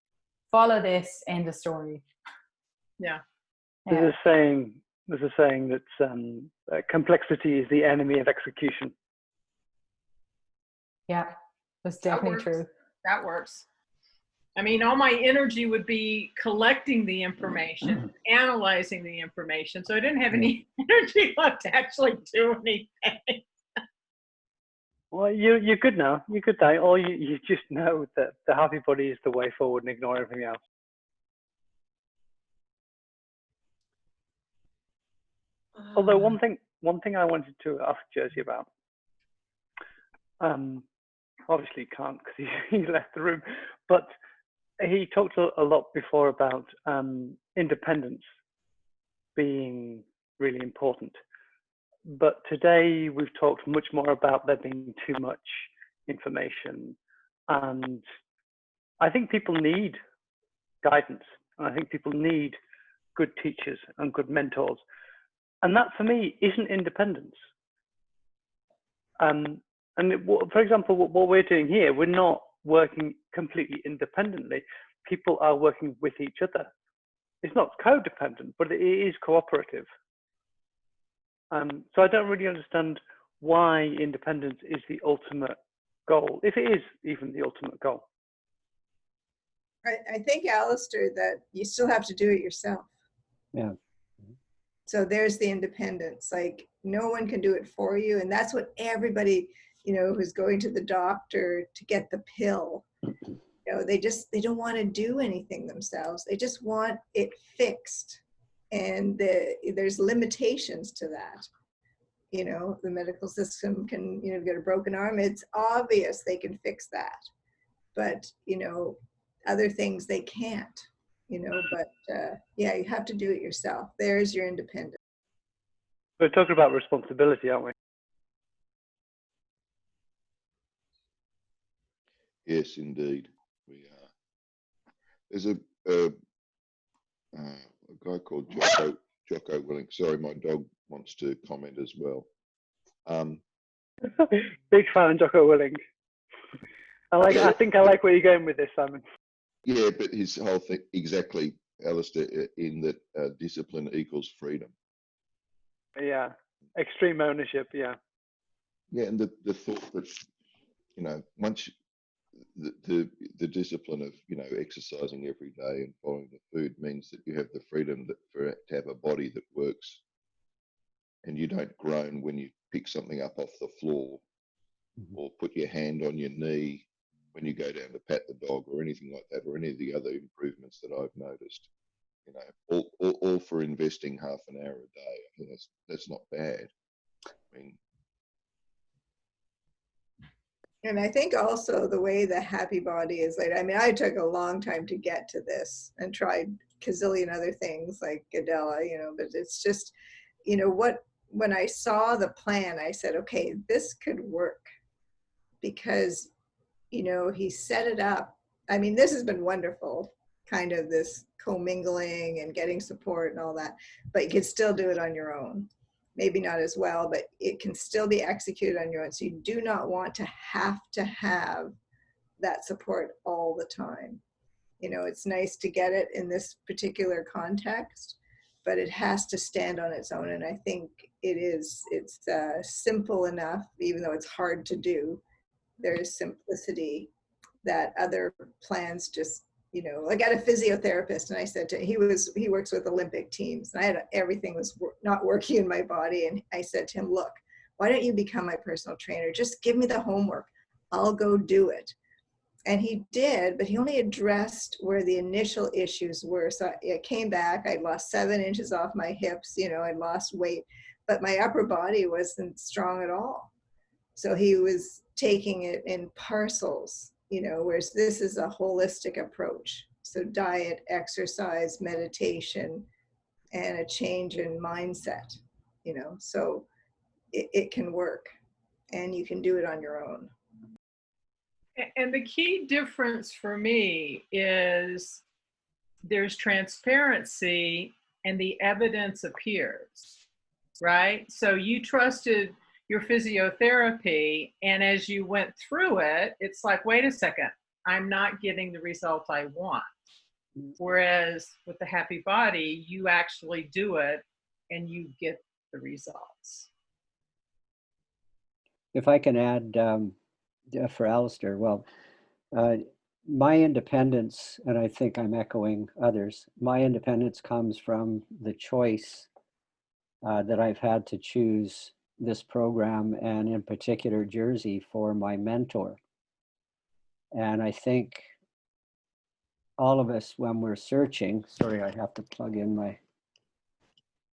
follow this, end of story. Yeah. There's a saying that complexity is the enemy of execution. Yeah, that's definitely true. That works. I mean, all my energy would be collecting the information, analyzing the information. So I didn't have any energy left to actually do anything. Well, you're good now. You're good now. Or you just know that the happy body is the way forward and ignore everything else. Although one thing I wanted to ask Jerzy about, obviously can't because he left the room, but he talked a lot before about independence being really important. But today we've talked much more about there being too much information, and I think people need guidance, and I think people need good teachers and good mentors. And that, for me, isn't independence. For example, what we're doing here, we're not working completely independently. People are working with each other. It's not codependent, but it is cooperative. So I don't really understand why independence is the ultimate goal, if it is even the ultimate goal. I think, Alistair, that you still have to do it yourself. Yeah. So there's the independence. Like, no one can do it for you. And that's what everybody, who's going to the doctor to get the pill, they don't want to do anything themselves. They just want it fixed. And there's limitations to that. You know, the medical system can, you know, get a broken arm. It's obvious they can fix that. But, you know, other things they can't, you know, but yeah, you have to do it yourself. There's your independence. We're talking about responsibility, aren't we? Yes, indeed, we are. There's a guy called Jocko Willing. Sorry, my dog wants to comment as well. Big fan of Jocko Willing. I think I like where you're going with this, Simon. Yeah, but his whole thing, exactly, Alistair, in that discipline equals freedom. Yeah, extreme ownership. Yeah. Yeah, and the thought that, you know, once the discipline of, you know, exercising every day and following the food means that you have the freedom to have a body that works, and you don't groan when you pick something up off the floor, or put your hand on your knee when you go down to pat the dog, or anything like that, or any of the other improvements that I've noticed. You know, all for investing half an hour a day. I think that's not bad. I mean, And I think also the way the happy body is like, I mean, I took a long time to get to this and tried gazillion other things like Adela, you know, but it's just, you know, when I saw the plan, I said, okay, this could work, because, you know, he set it up. I mean, this has been wonderful, kind of this commingling and getting support and all that, but you can still do it on your own. Maybe not as well, but it can still be executed on your own. So you do not want to have that support all the time. You know, it's nice to get it in this particular context, but it has to stand on its own. And I think it's simple enough, even though it's hard to do. There is simplicity that other plans just, you know, I got a physiotherapist, and I said to him, he works with Olympic teams, and everything was not working in my body. And I said to him, look, why don't you become my personal trainer? Just give me the homework. I'll go do it. And he did, but he only addressed where the initial issues were. So I came back, I'd lost 7 inches off my hips, you know, I'd lost weight, but my upper body wasn't strong at all. So he was taking it in parcels, you know, whereas this is a holistic approach. So diet, exercise, meditation, and a change in mindset, you know, so it can work, and you can do it on your own. And the key difference for me is there's transparency and the evidence appears, right? So you trusted your physiotherapy, and as you went through it, it's like, wait a second, I'm not getting the result I want. Whereas with the happy body, you actually do it and you get the results. If I can add for Alistair, well, my independence, and I think I'm echoing others, my independence comes from the choice that I've had to choose this program, and in particular Jersey, for my mentor. And I think all of us, when we're searching, sorry, I have to plug in my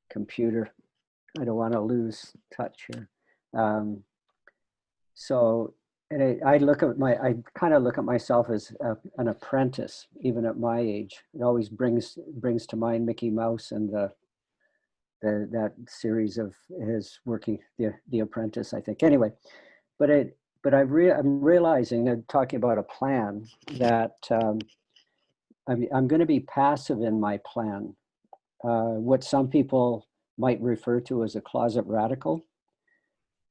computer. I don't want to lose touch here. So, and I kind of look at myself as an apprentice, even at my age. It always brings to mind Mickey Mouse and that series of his working, the Apprentice, I think. Anyway, but I'm realizing, and talking about a plan, that I'm going to be passive in my plan. What some people might refer to as a closet radical.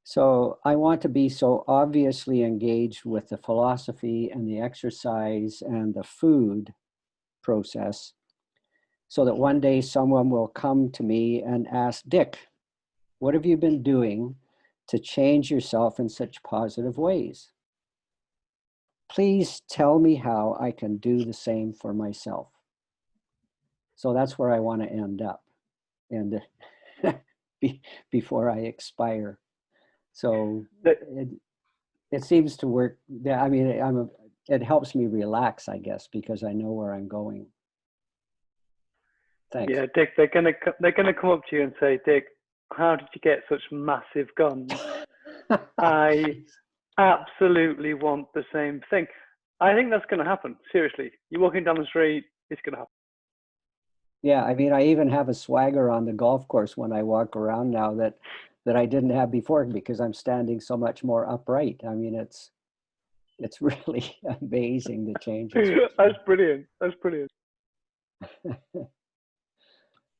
So I want to be so obviously engaged with the philosophy and the exercise and the food process, so that one day someone will come to me and ask, Dick, what have you been doing to change yourself in such positive ways? Please tell me how I can do the same for myself. So that's where I want to end up, and before I expire. So it seems to work. I mean, it helps me relax, I guess, because I know where I'm going. Thanks. Yeah, Dick, they're gonna come up to you and say, Dick, how did you get such massive guns? I absolutely want the same thing. I think that's going to happen. Seriously, you're walking down the street, it's going to happen. Yeah, I mean, I even have a swagger on the golf course when I walk around now that I didn't have before because I'm standing so much more upright. I mean, it's really amazing the changes. That's brilliant. That's brilliant.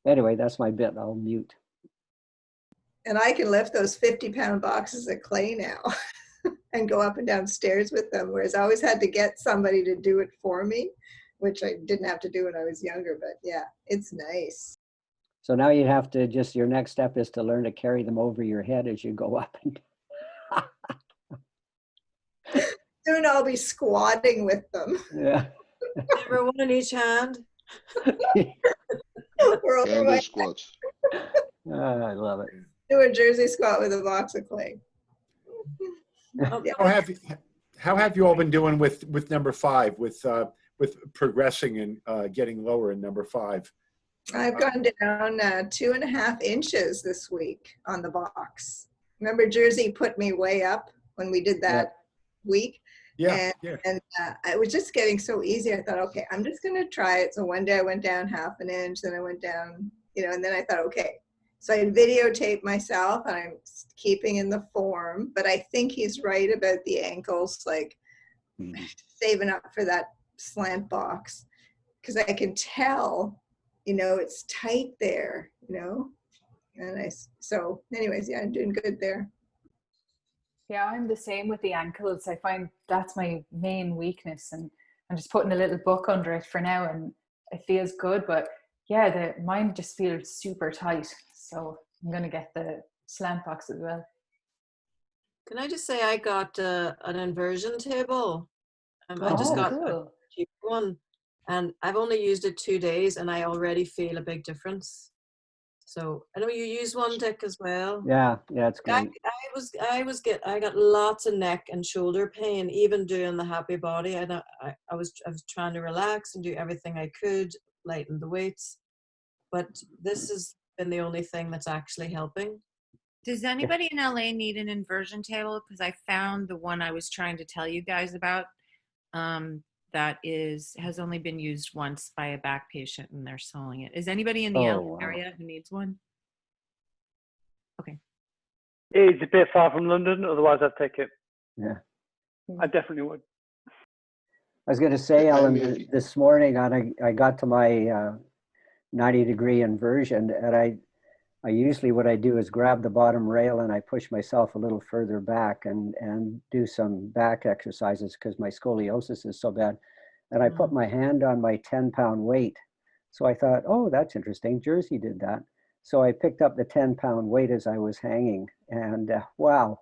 Anyway, that's my bit. I'll mute. And I can lift those 50-pound boxes of clay now and go up and down stairs with them, whereas I always had to get somebody to do it for me, which I didn't have to do when I was younger. But yeah, it's nice. So now you have to just, your next step is to learn to carry them over your head as you go up. And Soon I'll be squatting with them. yeah. Never one in each hand. We're over Candle my squats. I love it. do a Jersey squat with a box of clay. Oh, Yeah. How have you all been doing with number 5, with progressing and getting lower in number 5? I've gone down 2.5 inches this week on the box. Remember, Jersey put me way up when we did that week. Yeah, And I was just getting so easy. I thought, okay, I'm just going to try it. So one day I went down 1/2 inch, then I went down, and then I thought, okay. So I videotaped myself and I'm keeping in the form, but I think he's right about the ankles, like saving up for that slant box. Because I can tell, it's tight there, and so anyways, yeah, I'm doing good there. Yeah, I'm the same with the ankles. I find that's my main weakness, and I'm just putting a little book under it for now, and it feels good. But yeah, mine just feels super tight, so I'm gonna get the slant box as well. Can I just say I got an inversion table? I just got a cheap one, and I've only used it 2 days, and I already feel a big difference. So I know you use one, Dick, as well. Yeah, it's great. I got lots of neck and shoulder pain, even doing the happy body. I was trying to relax and do everything I could, lighten the weights, but this has been the only thing that's actually helping. Does anybody in LA need an inversion table? Because I found the one I was trying to tell you guys about that has only been used once by a back patient, and they're selling it. Is anybody in the LA area who needs one? Okay. It's a bit far from London, otherwise I'd take it. Yeah. I definitely would. I was going to say, Ellen, this morning I got to my 90-degree inversion, and I usually what I do is grab the bottom rail and I push myself a little further back and do some back exercises because my scoliosis is so bad. And I put my hand on my 10-pound weight. So I thought, oh, that's interesting. Jersey did that. So I picked up the 10-pound weight as I was hanging, and wow,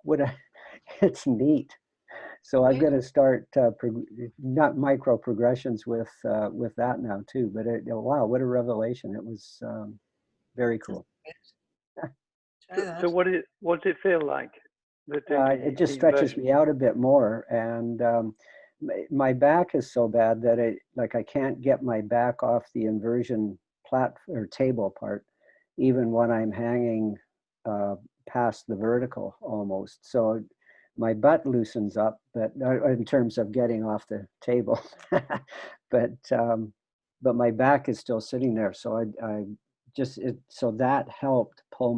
it's neat. So I'm going to start not micro progressions with that now too. But wow, what a revelation! It was very cool. So what does it feel like? It just stretches me out a bit more, and my back is so bad that I can't get my back off the inversion or table part, even when I'm hanging past the vertical almost. So my butt loosens up, but in terms of getting off the table, but my back is still sitting there. So so that helped pull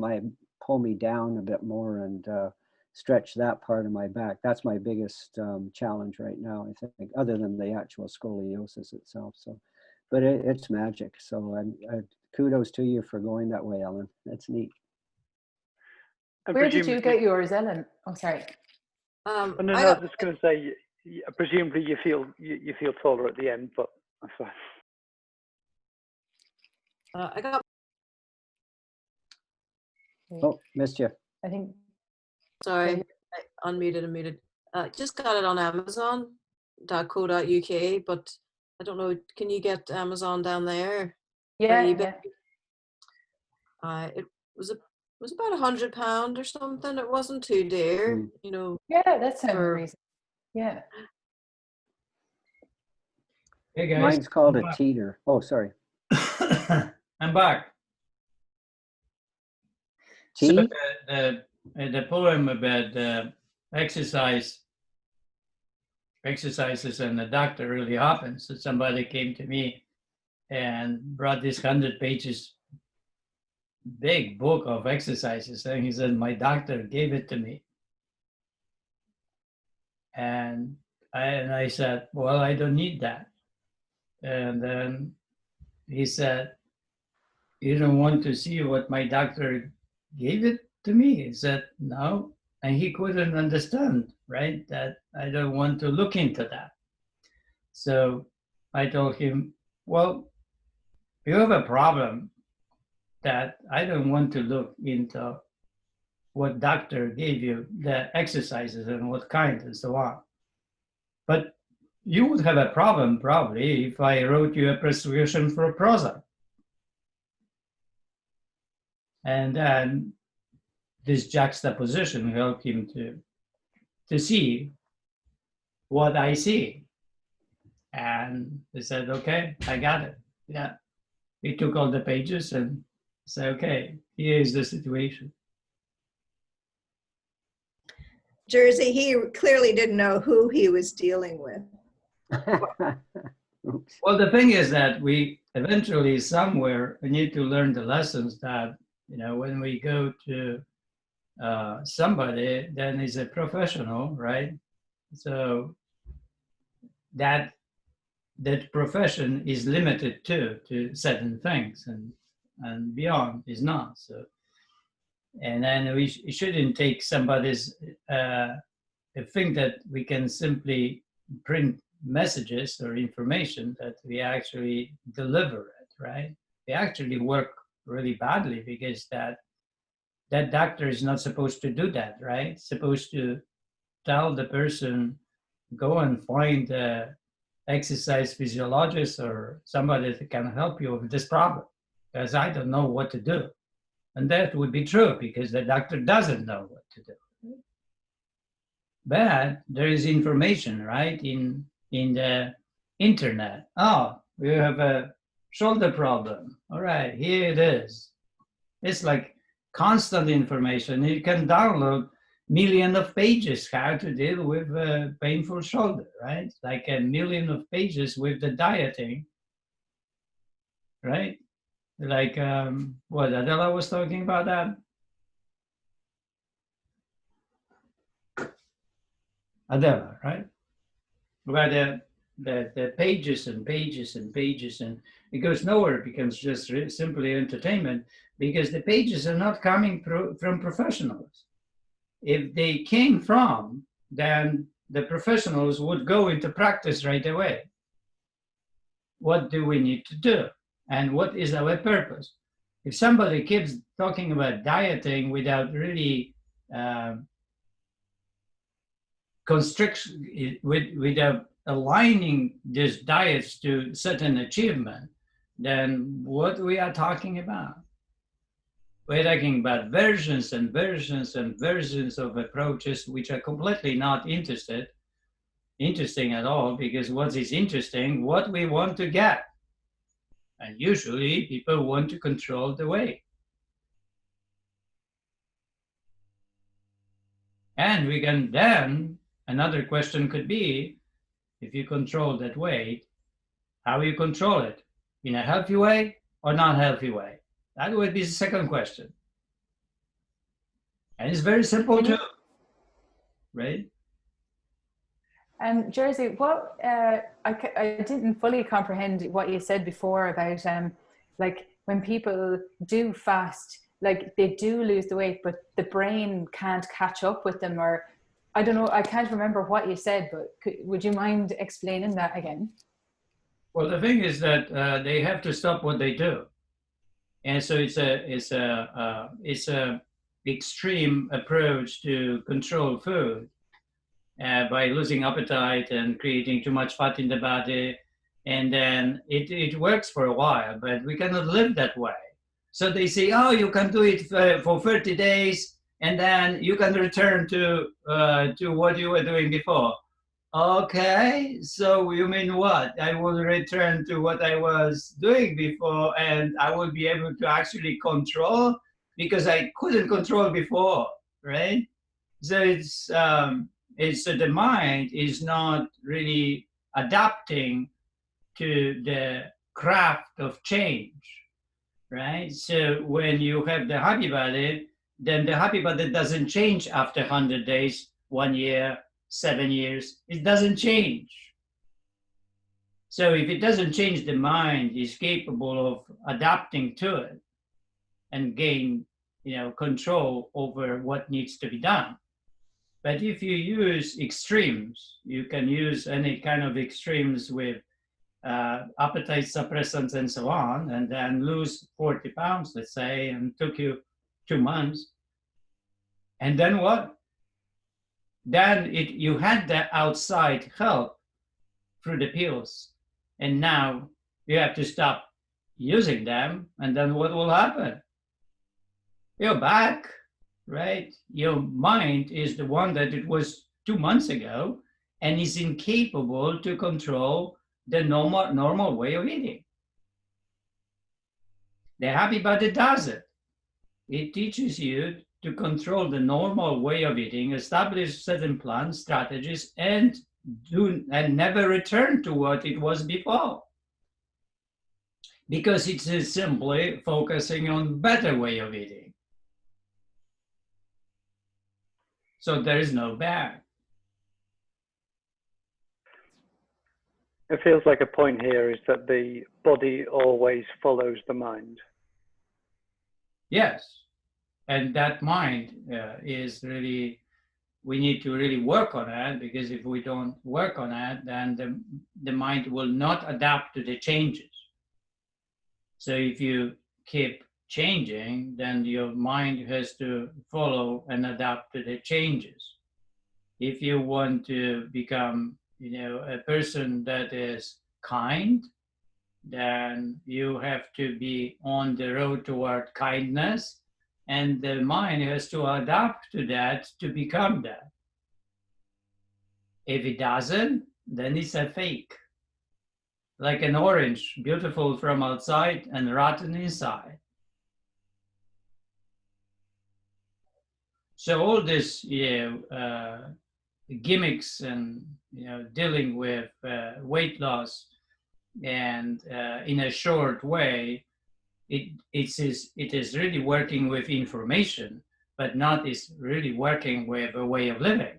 me down a bit more and stretch that part of my back. That's my biggest challenge right now, I think, other than the actual scoliosis itself. So, but it's magic. So kudos to you for going that way, Ellen. That's neat. Where did you get yours, Ellen? Oh, sorry. I was just going to say, presumably you feel taller at the end, but that's fine. I got. Oh, missed you. I think. Sorry, I unmuted and muted. Just got it on Amazon.co.uk, but I don't know. Can you get Amazon down there? Yeah. It was about £100 or something. It wasn't too dear, Yeah, that sounds reasonable. Yeah. Hey guys. Mine's called a teeter. Oh, sorry. I'm back. So Tea? the poem about exercises and the doctor really happened. So somebody came to me and brought this 100 pages big book of exercises, and he said, my doctor gave it to me. And I said, well, I don't need that. And then he said, you don't want to see what my doctor gave it to me? He said, no. And he couldn't understand, right? That I don't want to look into that. So I told him, well, you have a problem that I don't want to look into what doctor gave you, the exercises and what kind and so on. But you would have a problem probably if I wrote you a prescription for Prozac. And then this juxtaposition helped him to see what I see. And he said, okay, I got it. Yeah. He took all the pages and said, okay, here is the situation. Jersey, he clearly didn't know who he was dealing with. Oops. Well, the thing is that we eventually somewhere we need to learn the lessons that, you know, when we go to somebody, then is a professional, right? So that profession is limited to certain things, and beyond is not. So, and then we shouldn't take somebody's think that we can simply print messages or information, that we actually deliver it, right? We actually work really badly because that doctor is not supposed to do that, right? Supposed to tell the person, go and find a exercise physiologist or somebody that can help you with this problem, because I don't know what to do. And that would be true because the doctor doesn't know what to do. But there is information, right, in the internet. Oh, we have a shoulder problem. All right, here it is. It's like constant information. You can download millions of pages how to deal with a painful shoulder, right? Like a million of pages with the dieting, right? Like what Adela was talking about that. Adela, right? Where the pages and pages and pages, and it goes nowhere. It becomes just simply entertainment because the pages are not coming from professionals. If they came from, then the professionals would go into practice right away. What do we need to do? And what is our purpose? If somebody keeps talking about dieting without really constriction, without aligning these diets to certain achievement, then what we are talking about? We're talking about versions and versions and versions of approaches which are completely not interesting at all, because what is interesting, what we want to get. And usually people want to control the weight. And we can then, another question could be, if you control that weight, how you control it? In a healthy way or not healthy way? That would be the second question. And it's very simple too, right? Jersey, what I didn't fully comprehend what you said before about like when people do fast, like they do lose the weight, but the brain can't catch up with them, or I don't know, I can't remember what you said, but would you mind explaining that again? Well, the thing is that they have to stop what they do, and so it's a extreme approach to control food by losing appetite and creating too much fat in the body, and then it works for a while, but we cannot live that way. So they say, oh, you can do it for 30 days, and then you can return to what you were doing before. Okay, so you mean what? I will return to what I was doing before and I will be able to actually control because I couldn't control before, right? So it's so the mind is not really adapting to the craft of change, right? So when you have the happy body, then the happy body doesn't change after 100 days, 1 year, 7 years. It doesn't change. So if it doesn't change, the mind is capable of adapting to it and gain, control over what needs to be done. But if you use extremes, you can use any kind of extremes with appetite suppressants and so on, and then lose 40 pounds, let's say, and took you 2 months. And then what? Then you had the outside help through the pills, and now you have to stop using them, and then what will happen? You're back, right? Your mind is the one that it was 2 months ago and is incapable to control the normal way of eating. The happy body does it. It teaches you to control the normal way of eating, establish certain plans, strategies, and never return to what it was before. Because it is simply focusing on better way of eating. So there is no back. It feels like a point here is that the body always follows the mind. Yes. And that mind is really, we need to really work on that, because if we don't work on that, then the mind will not adapt to the changes. So if you keep changing, then your mind has to follow and adapt to the changes. If you want to become, a person that is kind, then you have to be on the road toward kindness, and the mind has to adapt to that to become that. If it doesn't, then it's a fake. Like an orange, beautiful from outside and rotten inside. So all this, gimmicks and dealing with weight loss and in a short way, it is really working with information, but not is really working with a way of living.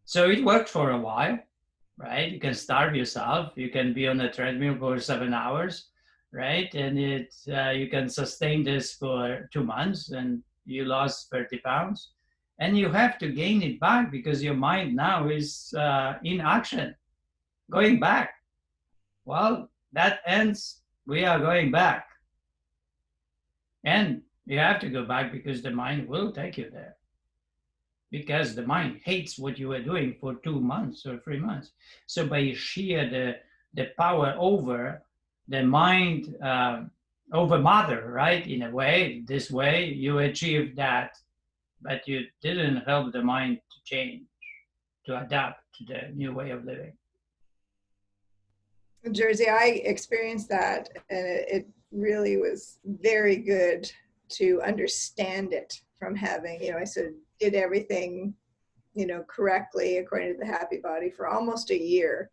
So it worked for a while, right? You can starve yourself. You can be on a treadmill for 7 hours, right? And you can sustain this for 2 months, and you lost 30 pounds. And you have to gain it back because your mind now is in action, going back. Well, that ends, we are going back. And you have to go back because the mind will take you there. Because the mind hates what you were doing for 2 months or 3 months. So by sheer the power over the mind, over matter, right? In a way, this way, you achieve that, but you didn't help the mind to change, to adapt to the new way of living. In Jersey, I experienced that, and it really was very good to understand it from having, I sort of did everything, correctly according to the happy body for almost a year.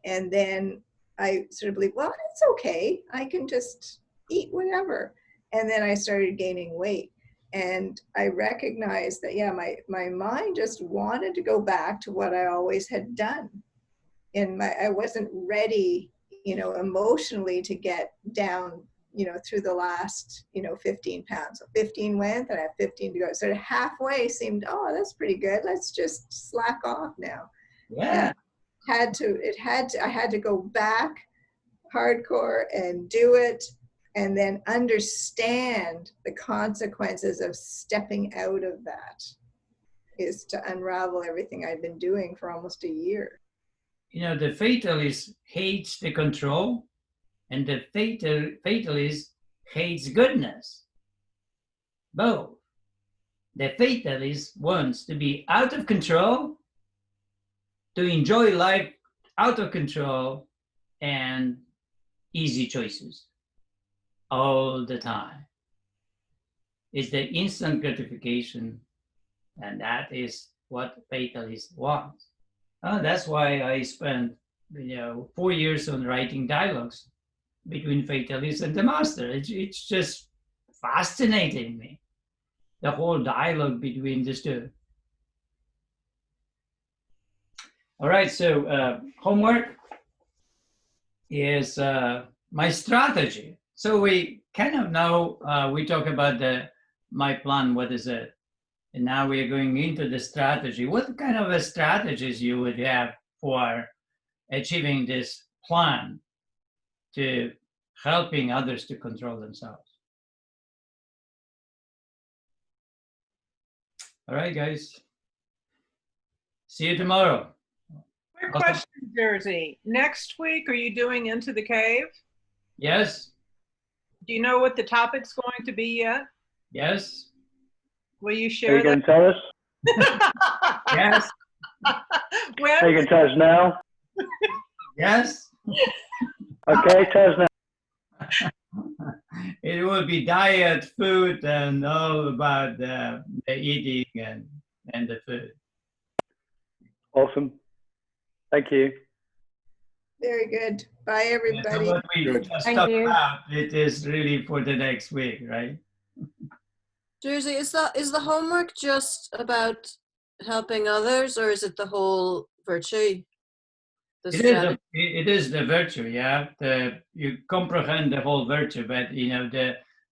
And then I sort of believed, well, it's okay. I can just eat whatever. And then I started gaining weight. And I recognized that, my mind just wanted to go back to what I always had done. And I wasn't ready, emotionally to get down, through the last, 15 pounds. So 15 went, and I have 15 to go. Sort of halfway seemed, oh, that's pretty good. Let's just slack off now. Yeah. I had to go back hardcore and do it, and then understand the consequences of stepping out of that is to unravel everything I'd been doing for almost a year. The fatalist hates the control, and the fatalist hates goodness. Both. The fatalist wants to be out of control, to enjoy life out of control and easy choices all the time. It's the instant gratification, and that is what fatalists want. That's why I spent 4 years on writing dialogues between fatalists and the master. It's just fascinating me, the whole dialogue between these two. All right, so homework is my strategy. So we kind of know, we talk about my plan, what is it? And now we're going into the strategy. What kind of a strategies you would have for achieving this plan to helping others to control themselves? All right, guys. See you tomorrow. Quick question, Jersey. Next week, are you doing Into the Cave? Yes. Do you know what the topic's going to be yet? Yes. Will you Are share you going to tell us? that? Yes. When? Are you going to tell us now? Yes. Okay, tell us now. It will be diet, food, and all about the eating and the food. Awesome. Thank you. Very good. Bye, So everybody. what we Good. just Thank talked you. about, it is really for the next week, right? Jersey, is the homework just about helping others, or is it the whole virtue? The strategy? It is the virtue, yeah. You comprehend the whole virtue, but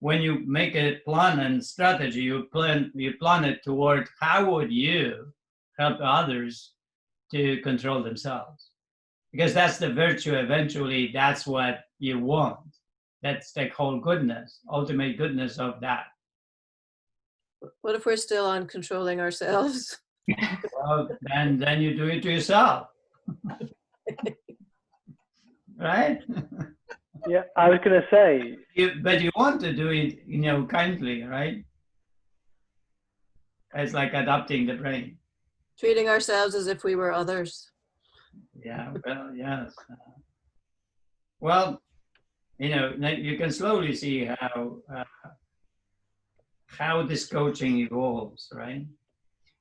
when you make a plan and strategy, you plan it toward how would you help others to control themselves, because that's the virtue. Eventually, that's what you want. That's the whole goodness, ultimate goodness of that. What if we're still on controlling ourselves? Well, then you do it to yourself. Right? Yeah, I was going to say, But you want to do it, kindly, right? It's like adapting the brain. Treating ourselves as if we were others. Yeah, well, yes. Well, you can slowly see how this coaching evolves, right?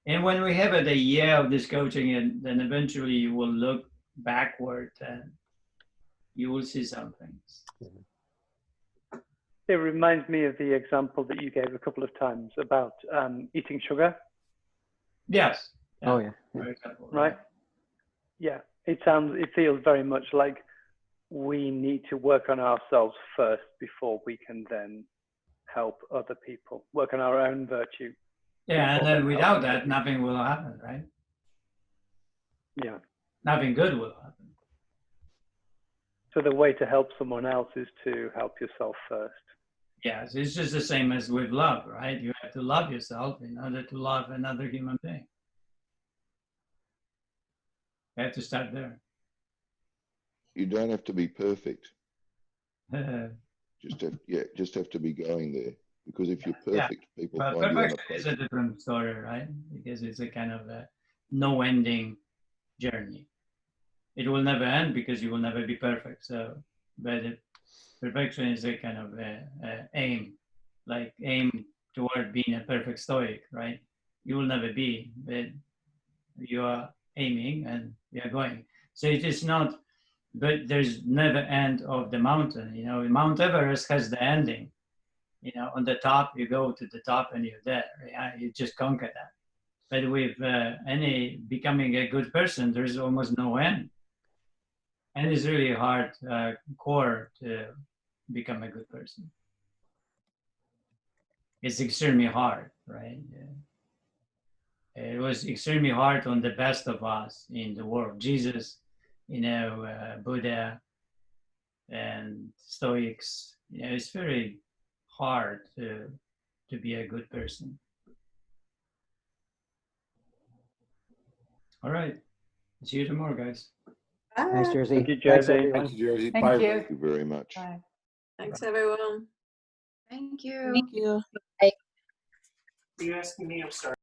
And when we have a year of this coaching, and then eventually you will look backward and you will see some things. it reminds me of the example that you gave a couple of times about eating sugar. Yes. Oh, yeah. For example, Right? Yeah, it feels very much like we need to work on ourselves first before we can then help other people, work on our own virtue. Yeah, and then Help without other that, people. nothing will happen, right? Yeah. Nothing good will happen. So the way to help someone else is to help yourself first. Yes, it's just the same as with love, right? You have to love yourself in order to love another human being. You have to start there. You don't have to be perfect. Just have to be going there. Because if you're Yeah. perfect, people But find you perfection is a unapproachable. different story, right? Because it's a kind of a no-ending journey. It will never end because you will never be perfect. So, but perfection is a kind of a aim, like aim toward being a perfect stoic, right? You will never be, but you are aiming and you are going. So it is not, but there's never end of the mountain. Mount Everest has the ending. On the top, you go to the top and you're there. Yeah? You just conquer that. But with any becoming a good person, there's almost no end. And it's really hard core to become a good person. It's extremely hard, right? It was extremely hard on the best of us in the world. Jesus, Buddha, and Stoics. It's very hard to be a good person. All right. See you tomorrow, guys. Thanks, Bye. Jersey. Thank you, Thanks, Jersey. everyone. Thank you, Jersey. Thank Bye. you. Thank you very much. Bye. Thanks, everyone. Thank you. Thank you. You asking me? I'm sorry.